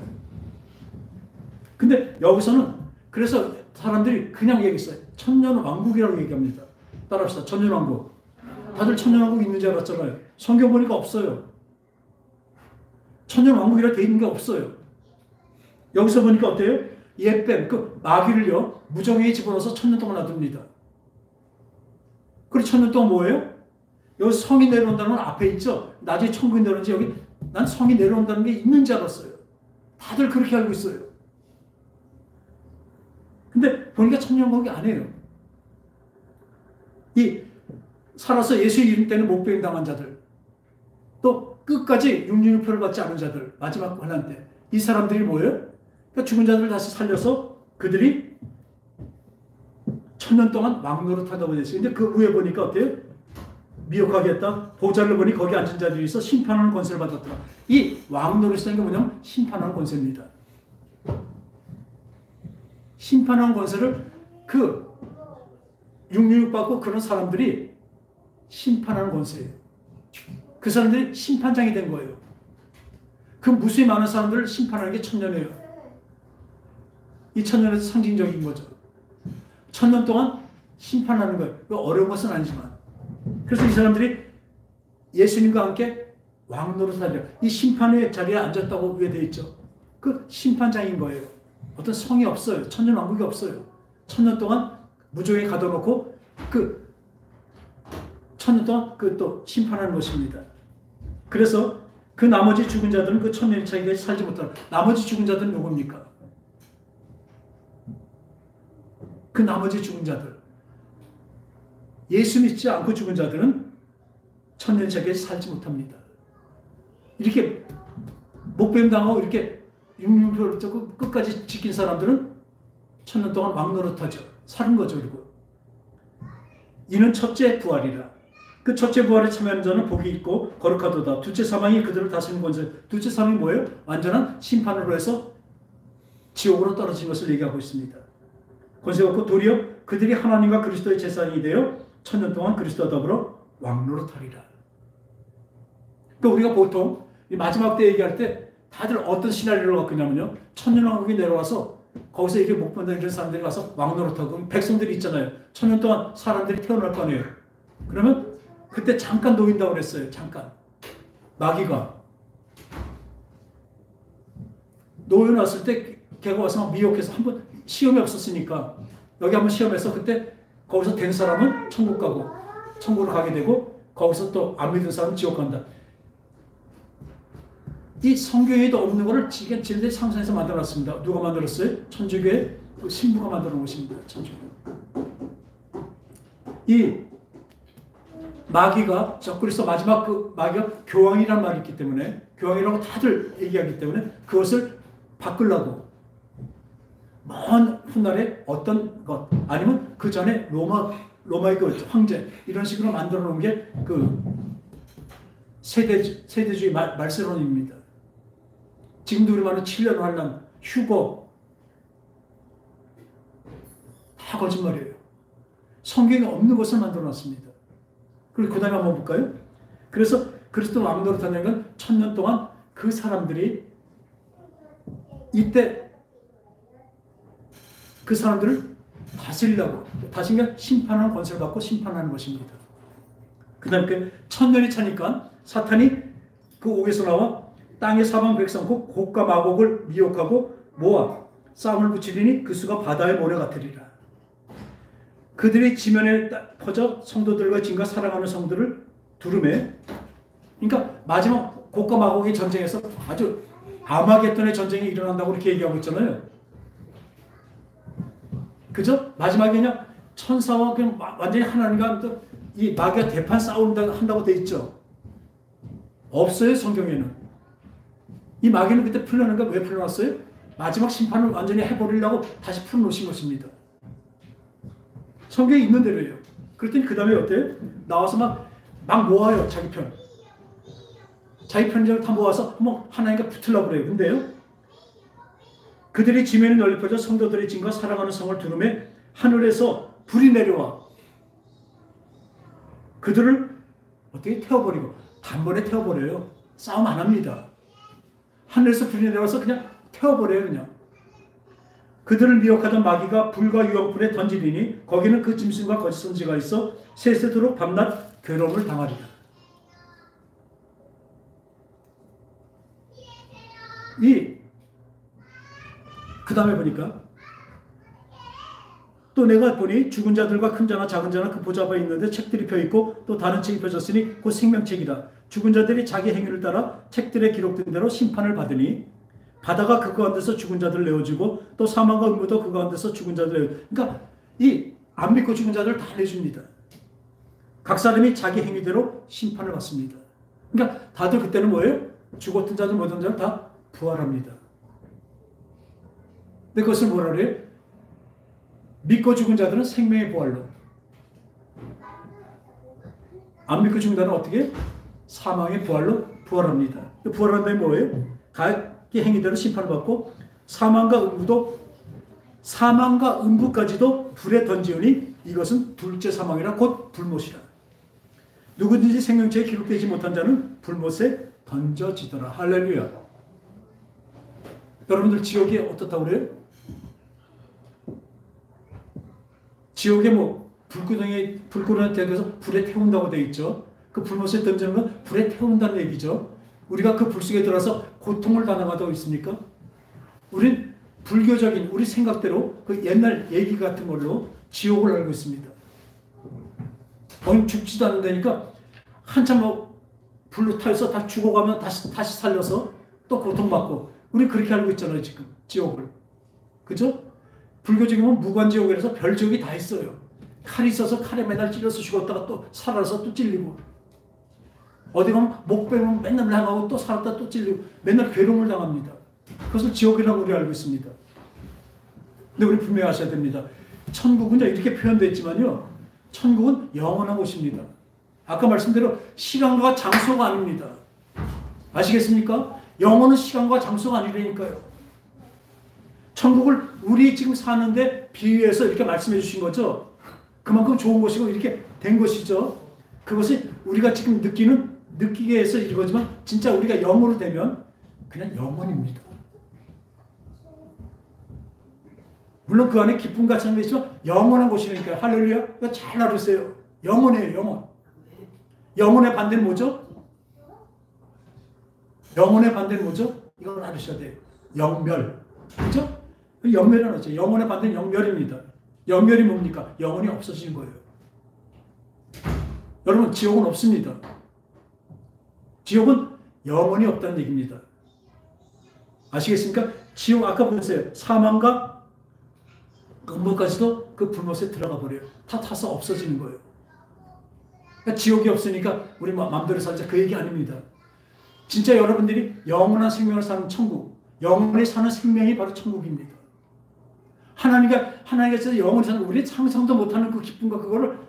근데 여기서는 그래서 사람들이 그냥 얘기했어요. 천년 왕국이라고 얘기합니다. 따라합시다. 천년 왕국. 다들 천년 왕국 있는 줄 알았잖아요. 성경 보니까 없어요. 천년 왕국이라 돼 있는 게 없어요. 여기서 보니까 어때요? 예뱀, 그 마귀를요 무정에 집어넣어서 1000년 동안 놔둡니다. 그리고 1000년 동안 뭐예요? 여기 성이 내려온다는 건 앞에 있죠. 나중에 천국이 내려오는지 여기 난 성이 내려온다는 게 있는 줄 알았어요. 다들 그렇게 알고 있어요. 근데 보니까 천년왕국이 아니에요. 이 살아서 예수의 이름 때는 목배임 당한 자들, 또 끝까지 육륜유표를 받지 않은 자들, 마지막 환난 때 이 사람들이 뭐예요? 그러니까 죽은 자들을 다시 살려서 그들이 1000년 동안 왕노릇하다고 됐어요. 근데 그 위에 보니까 어때요? 미혹하게 했다. 보좌를 보니 거기 앉은 자들이 있어 심판하는 권세를 받았더라. 이 왕노릇이라는 게 뭐냐면 심판하는 권세입니다. 심판하는 권세를 그 육륜육 받고 그런 사람들이 심판하는 권세예요. 그 사람들이 심판장이 된 거예요. 그 무수히 많은 사람들을 심판하는 게 천년이에요. 이 천년에서 상징적인 거죠. 천년 동안 심판하는 거예요. 어려운 것은 아니지만. 그래서 이 사람들이 예수님과 함께 왕 노릇하죠. 이 심판의 자리에 앉았다고 위에 되어 있죠. 그 심판장인 거예요. 어떤 성이 없어요. 천년 왕국이 없어요. 천년 동안 무조에 가둬놓고 그 천년 동안 그 또 심판하는 것입니다. 그래서 그 나머지 죽은 자들은 그 천년이 차기까지 살지 못하는 나머지 죽은 자들은 누굽니까? 그 나머지 죽은 자들. 예수 믿지 않고 죽은 자들은 천년이 차기까지 살지 못합니다. 이렇게 목뱀당하고 이렇게 육륜표를 끝까지 지킨 사람들은 천년 동안 왕노릇하죠. 사는 거죠. 그리고 이는 첫째 부활이라. 그 첫째 부활에 참여하는 자는 복이 있고 거룩하도다. 둘째 사망이 그들을 다스리는 권세. 둘째 사망이 뭐예요? 완전한 심판으로 해서 지옥으로 떨어진 것을 얘기하고 있습니다. 권세가 없고 도리어 그들이 하나님과 그리스도의 제사장이 되어 천년 동안 그리스도와 더불어 왕노릇하리라. 그러니까 우리가 보통 이 마지막 때 얘기할 때 다들 어떤 시나리오를 갖고 있냐면요. 천년왕국이 내려와서 거기서 이렇게 목본다 이런 사람들이 와서 왕노릇하고 백성들이 있잖아요. 천년 동안 사람들이 태어날 거 아니에요. 그러면 그때 잠깐 놓인다고 그랬어요. 잠깐. 마귀가. 놓여놨을 때 걔가 와서 막 미혹해서 한번 시험이 없었으니까 여기 한번 시험해서 그때 거기서 된 사람은 천국 가고 천국으로 가게 되고 거기서 또 안 믿은 사람은 지옥 간다. 이 성경에도 없는 것을 지금까지 상상해서 만들어놨습니다. 누가 만들었어요? 천주교의 그 신부가 만들어 놓은 것입니다. 천주교. 이 마귀가 적그리스도 마지막 그 마귀가 교황이란 말이 있기 때문에 교황이라고 다들 얘기하기 때문에 그것을 바꾸려고 먼 훗날에 어떤 것 아니면 그 전에 로마의 그 황제 이런 식으로 만들어 놓은 게 그 세대주의 말세론입니다. 지금도 우리 말은 7년 환란, 휴거 다 거짓말이에요. 성경에 없는 것을 만들어 놨습니다. 그리고 그 다음에 한번 볼까요? 그래서 그리스도 왕노릇하는 건 천년 동안 그 사람들이 이때 그 사람들을 다스리려고 다스리면 심판하는 권세를 받고 심판하는 것입니다. 그 다음에 그 천년이 차니까 사탄이 그 옥에서 나와 땅의 사방 백성국 곡과 마곡을 미혹하고 모아 싸움을 붙이리니 그 수가 바다의 모래 같으리라. 그들이 지면에 퍼져 성도들과 진과 사랑하는 성들을 두름에 그러니까 마지막 곡과 마곡의 전쟁에서 아주 아마겟돈의 전쟁이 일어난다고 이렇게 얘기하고 있잖아요. 그죠? 마지막에 그냥 천사와 그냥 완전히 하나님과 이 마귀가 대판 싸운다고 돼 있죠. 없어요, 성경에는. 이 마귀는 그때 풀려는가 왜 풀려났어요? 마지막 심판을 완전히 해버리려고 다시 풀어놓으신 것입니다. 성경에 있는 대로예요. 그랬더니 그 다음에 어때요? 나와서 막 모아요, 자기 편. 자기 편을 다 모아서 뭐 하나님과 붙으려고 그래요. 근데요, 그들이 지면에 널리 퍼져 성도들의 진과 사랑하는 성을 두름에 하늘에서 불이 내려와 그들을 어떻게 태워버리고 단번에 태워버려요. 싸움 안 합니다. 하늘에서 불이 내려와서 그냥 태워버려요. 그냥. 그들을 미혹하던 마귀가 불과 유황불에 던지리니 거기는 그 짐승과 거짓 선지가 있어 세세토록 밤낮 괴로움을 당하리라. 그 다음에 보니까 또 내가 보니 죽은 자들과 큰 자나 작은 자나 그 보좌 앞에 있는데 책들이 펴있고 또 다른 책이 펴졌으니 곧 생명책이라. 죽은 자들이 자기 행위를 따라 책들에 기록된 대로 심판을 받으니 바다가 그 가운데서 죽은 자들을 내어주고 또 사망과 음부도 그 가운데서 죽은 자들을 내어주고 그러니까 이 안 믿고 죽은 자들을 다 내줍니다. 각 사람이 자기 행위대로 심판을 받습니다. 그러니까 다들 그때는 뭐예요? 죽었던 자들 모든 자들 다 부활합니다. 근데 그것을 뭐라 그래요? 믿고 죽은 자들은 생명의 부활로, 안 믿고 죽은 자는 어떻게? 사망의 부활로 부활합니다. 부활한다는 뭐예요? 각기 행위대로 심판을 받고 사망과 음부까지도 불에 던지우니 이것은 둘째 사망이라 곧 불못이라. 누구든지 생명체에 기록되지 못한 자는 불못에 던져지더라. 할렐루야. 여러분들 지옥이 어떻다고 그래요? 지옥에 뭐 불구덩이 대서 불에 태운다고 되어 있죠. 그 불못에 던지는 건 불에 태운다는 얘기죠. 우리가 그 불 속에 들어서 고통을 당하다고 있습니까? 우린 불교적인 우리 생각대로 그 옛날 얘기 같은 걸로 지옥을 알고 있습니다. 죽지도 않는다니까 한참 뭐 불로 타서 다 죽어가면 다시 살려서 또 고통받고, 우리 그렇게 알고 있잖아요 지금 지옥을. 그죠? 불교적이면 무관지옥이라서 별지옥이 다 있어요. 칼이 있어서 칼에 맨날 찔려서 죽었다가 또 살아서 또 찔리고, 어디 가면 목 빼면 맨날 나가고 또 살았다 또 찔리고 맨날 괴로움을 당합니다. 그것을 지옥이라고 우리 알고 있습니다. 근데 우리 분명히 아셔야 됩니다. 천국은요 이렇게 표현되어 있지만요, 천국은 영원한 곳입니다. 아까 말씀대로 시간과 장소가 아닙니다. 아시겠습니까? 영혼은 시간과 장소가 아니라니까요. 천국을 우리 지금 사는데 비유해서 이렇게 말씀해 주신 거죠. 그만큼 좋은 것이고 이렇게 된 것이죠. 그것이 우리가 지금 느끼게 해서 이거지만 진짜 우리가 영으로 되면 그냥 영원입니다. 물론 그 안에 기쁨 같은 게 있지만 영원한 곳이니까. 할렐루야. 이거 잘 알으세요. 영원이에요. 영원. 영혼의 반대는 뭐죠? 영혼의 반대는 뭐죠? 이걸 알으셔야 돼요. 영멸. 그죠? 영멸이라는 거죠. 영혼의 반대는 영멸입니다. 영멸이 뭡니까? 영혼이 없어지는 거예요. 여러분, 지옥은 없습니다. 지옥은 영혼이 없다는 얘기입니다. 아시겠습니까? 지옥 아까 보세요. 사망과 음모까지도 그 불못에 들어가 버려요. 다 타서 없어지는 거예요. 그러니까 지옥이 없으니까 우리 마음대로 살자, 그 얘기 아닙니다. 진짜 여러분들이 영원한 생명을 사는 천국, 영원히 사는 생명이 바로 천국입니다. 하나님께서 영원히 사는, 우리 상상도 못하는 그 기쁨과 그거를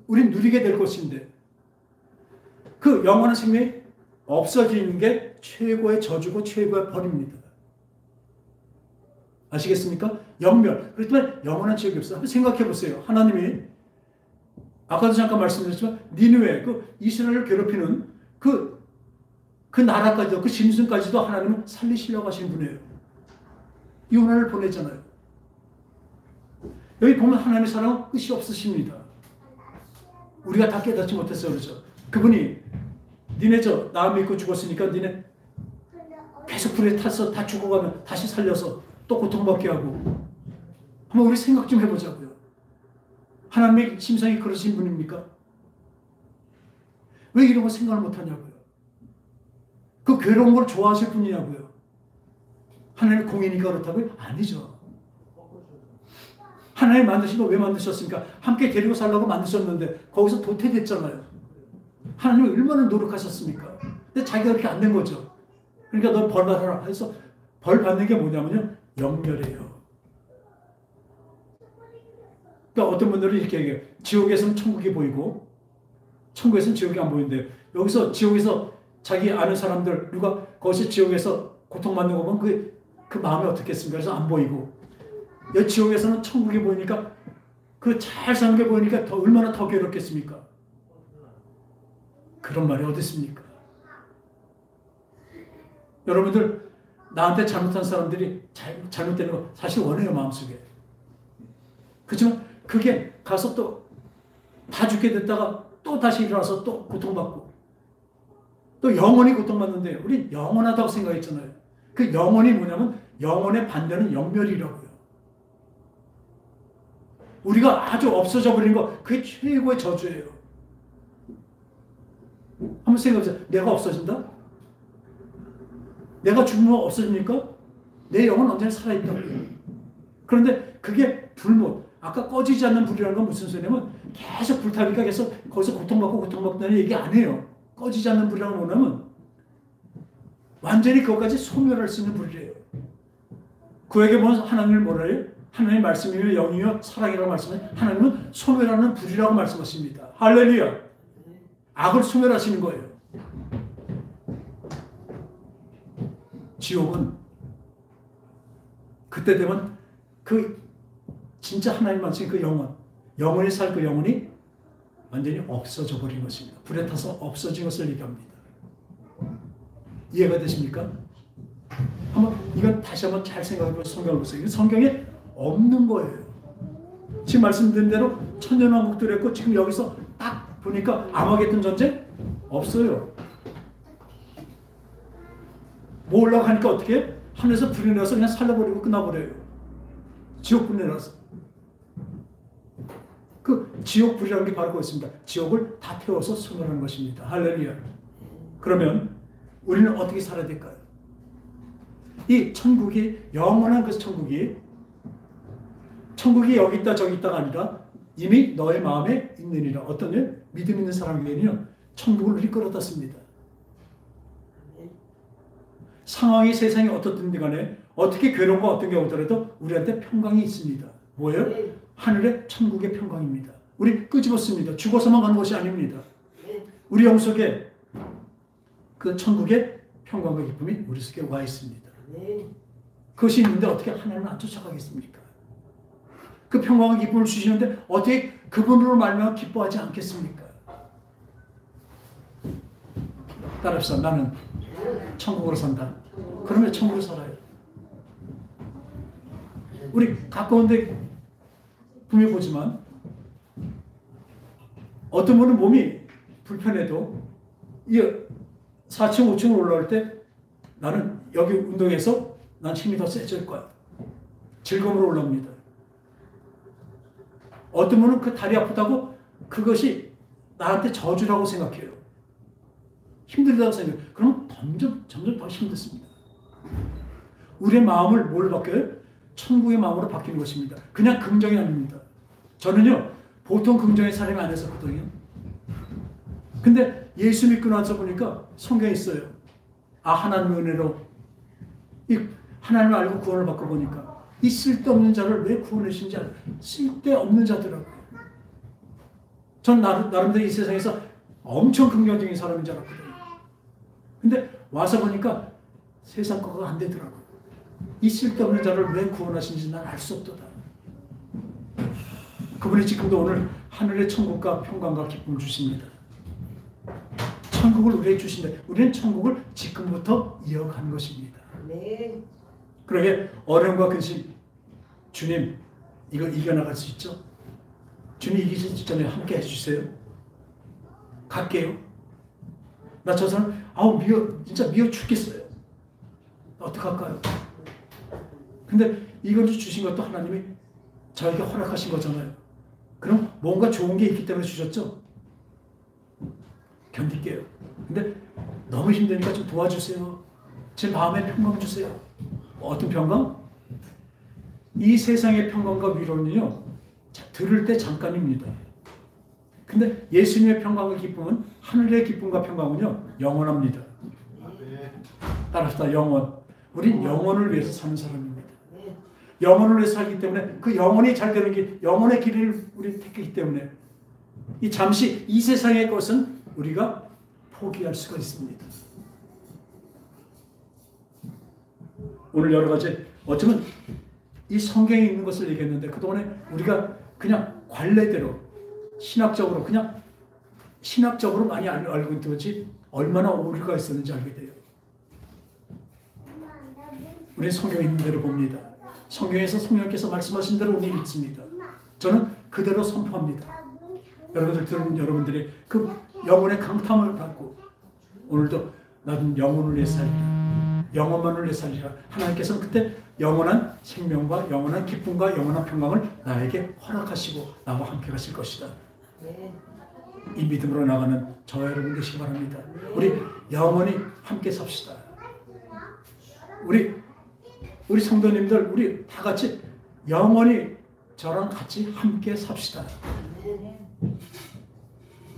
우리 누리게 될 것인데, 그 영원한 생명이 없어지는 게 최고의 저주고 최고의 벌입니다. 아시겠습니까? 영멸. 그렇지만 영원한 지옥이 없어요. 한번 생각해 보세요. 하나님이 아까도 잠깐 말씀드렸지만 니느웨, 그 이스라엘을 괴롭히는 그 나라까지도, 그 짐승까지도 하나님은 살리시려고 하시는 분이에요. 요나를 보내잖아요. 여기 보면 하나님의 사랑은 끝이 없으십니다. 우리가 다 깨닫지 못해서 그렇죠. 그분이 니네 나 믿고 죽었으니까 니네 계속 불에 타서 다 죽어가면 다시 살려서 또 고통받게 하고, 한번 우리 생각 좀 해보자고요. 하나님의 심성이 그러신 분입니까? 왜 이런 거 생각을 못하냐고요. 그 괴로운 걸 좋아하실 분이냐고요. 하나님의 공이니까 그렇다고요? 아니죠. 하나님 만드신 거 왜 만드셨습니까? 함께 데리고 살라고 만드셨는데 거기서 도태됐잖아요. 하나님이 얼마나 노력하셨습니까? 근데 자기가 그렇게 안 된 거죠. 그러니까 너 벌 받아라 해서 벌 받는 게 뭐냐면요, 영멸이에요. 그러니까 어떤 분들은 이렇게 얘기해요. 지옥에서는 천국이 보이고 천국에서는 지옥이 안 보이는데, 여기서 지옥에서 자기 아는 사람들 누가 거기서 지옥에서 고통받는 거 보면 그 마음이 어떻겠습니까? 그래서 안 보이고, 여기 지옥에서는 천국이 보이니까 그 잘 사는 게 보이니까 얼마나 더 괴롭겠습니까? 그런 말이 어디 있습니까? 여러분들, 나한테 잘못한 사람들이 잘못되는 거 사실 원해요, 마음속에. 그렇지만 그게 가서 또 다 죽게 됐다가 또 다시 일어나서 또 고통받고, 또 영원히 고통받는데 우린 영원하다고 생각했잖아요. 그 영원이 뭐냐면 영원의 반대는 영멸이라고요. 우리가 아주 없어져 버린 거, 그게 최고의 저주예요. 한번 생각해보세요. 내가 없어진다? 내가 죽으면 없어집니까? 내 영은 언제나 살아있다고요. 그런데 그게 불못, 아까 꺼지지 않는 불이라는 건 무슨 소리냐면 계속 불타니까 계속 거기서 고통받는다는 얘기 안 해요. 꺼지지 않는 불이라는 건 뭐냐면 완전히 그것까지 소멸할 수 있는 불이에요. 그에게 보면 하나님을 뭐라 해요? 하나님의 말씀이며 영이며 사랑이라고 말씀해요. 하나님은 소멸하는 불이라고 말씀하십니다. 할렐루야. 악을 소멸하시는 거예요. 지옥은 그때 되면 그 진짜 하나님 말씀, 그 영원히 살 그 영혼이 완전히 없어져 버린 것입니다. 불에 타서 없어진 것을 얘기합니다. 이해가 되십니까? 한번 이건 다시 한번 잘 생각해보세요. 성경을 보세요. 이건 성경에 없는 거예요. 지금 말씀드린 대로 천년왕국도 그랬고 지금 여기서 딱 보니까 아마겟돈 전쟁 없어요. 뭐 올라고 하니까 어떻게 해? 하늘에서 불이 내려서 그냥 살려버리고 끝나버려요. 지옥 불이 내려서. 그 지옥 불이라는 게 바로 그렇습니다. 지옥을 다 태워서 소멸하는 것입니다. 할렐루야. 그러면 우리는 어떻게 살아야 될까요? 이 천국이 영원한 그 천국이 여기 있다 저기 있다가 아니라 이미 너의 마음에 있느니라. 어떤 일? 믿음 있는 사람에게는요 천국을 우리 끌어다 씁니다. 상황이 세상이 어떻든 간에 어떻게 괴로움과 어떤 게 오더라도 우리한테 평강이 있습니다. 뭐예요? 하늘의 천국의 평강입니다. 우리 끄집었습니다. 죽어서만 가는 것이 아닙니다. 우리 영 속에 그 천국의 평강과 기쁨이 우리 속에 와 있습니다. 그것이 있는데 어떻게 하나님을 안 쫓아가겠습니까? 그 평강과 기쁨을 주시는데 어떻게 그분으로 말미암아 기뻐하지 않겠습니까? 따라합시다. 나는 천국으로 산다. 그러면 천국으로 살아요. 우리 가까운데 분명히 보지만 어떤 분은 몸이 불편해도 이 4층, 5층으로 올라올 때 나는 여기 운동해서 난 힘이 더 세질 거야. 즐거움으로 올라옵니다. 어떤 분은 그 다리 아프다고 그것이 나한테 저주라고 생각해요. 힘들다고 생각해요. 그러면 점점 더 힘들습니다. 우리의 마음을 뭘 바뀌어요? 천국의 마음으로 바뀌는 것입니다. 그냥 긍정이 아닙니다. 저는요 보통 긍정의 사람이 안 했었거든요. 근데 예수 믿고 나서 보니까 성경에 있어요. 아, 하나님의 은혜로 이 하나님을 알고 구원을 받고 보니까 이 쓸데없는 자를 왜 구원하신지 알아요. 쓸데없는 자더라고요. 전 나름대로 이 세상에서 엄청 긍정적인 사람인 줄 알았거든요. 근데 와서 보니까 세상 거가 안 되더라고요. 이 쓸데없는 자를 왜 구원하신지 난 알 수 없도다. 그분이 지금도 오늘 하늘의 천국과 평강과 기쁨을 주십니다. 천국을 우리에게 주신다. 우리는 천국을 지금부터 이어가는 것입니다. 네. 그러게 어려움과 근심, 주님 이거 이겨나갈 수 있죠? 주님 이기기 직전에 함께 해주세요. 갈게요. 나 저 사람 진짜 미워 죽겠어요. 어떡할까요? 근데 이걸 주신 것도 하나님이 저에게 허락하신 거잖아요. 그럼 뭔가 좋은 게 있기 때문에 주셨죠? 견딜게요. 근데 너무 힘드니까 좀 도와주세요. 제 마음에 평강 주세요. 어떤 평강? 이 세상의 평강과 위로는요, 들을 때 잠깐입니다. 근데 예수님의 평강과 기쁨은, 하늘의 기쁨과 평강은요, 영원합니다. 따라합시다. 영원. 우린 영원을 위해서 사는 사람입니다. 영원을 위해서 살기 때문에 그 영원이 잘 되는 길, 영원의 길을 우리 택했기 때문에 이 잠시 이 세상의 것은 우리가 포기할 수가 있습니다. 오늘 여러 가지 어쩌면 이 성경에 있는 것을 얘기했는데 그동안에 우리가 그냥 관례대로 신학적으로 그냥 신학적으로 많이 알고 있던지 얼마나 오류가 있었는지 알게 돼요. 우리는 성경에 있는 대로 봅니다. 성경에서 성령께서 말씀하신 대로 우리 읽습니다. 저는 그대로 선포합니다. 여러분들 들은 여러분들의 그 영혼의 강탐을 받고 오늘도 나는 영혼을 위해 살리라. 영혼만을 위해 살리라. 하나님께서는 그때 영원한 생명과 영원한 기쁨과 영원한 평강을 나에게 허락하시고 나와 함께 가실 것이다. 이 믿음으로 나가는 저와 여러분 되시기 바랍니다. 우리 영원히 함께 삽시다. 우리 성도님들 우리 다 같이 영원히 저랑 같이 함께 삽시다.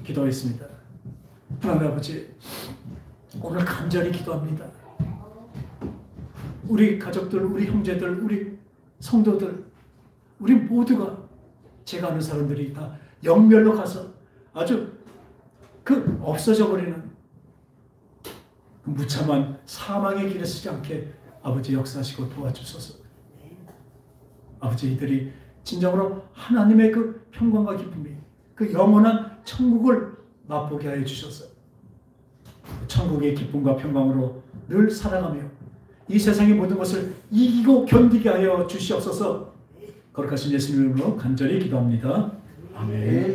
기도하겠습니다. 하나님 아버지, 오늘 간절히 기도합니다. 우리 가족들, 우리 형제들, 우리 성도들, 우리 모두가 제가 아는 사람들이 다 영멸로 가서 아주 그 없어져 버리는 무참한 사망의 길에 서지 않게 아버지 역사하시고 도와주소서. 아버지, 이들이 진정으로 하나님의 그 평강과 기쁨이 그 영원한 천국을 맛보게 하여 주셔서 천국의 기쁨과 평강으로 늘 살아가며 이 세상의 모든 것을 이기고 견디게 하여 주시옵소서. 거룩하신 예수님 이름으로 간절히 기도합니다. 아멘.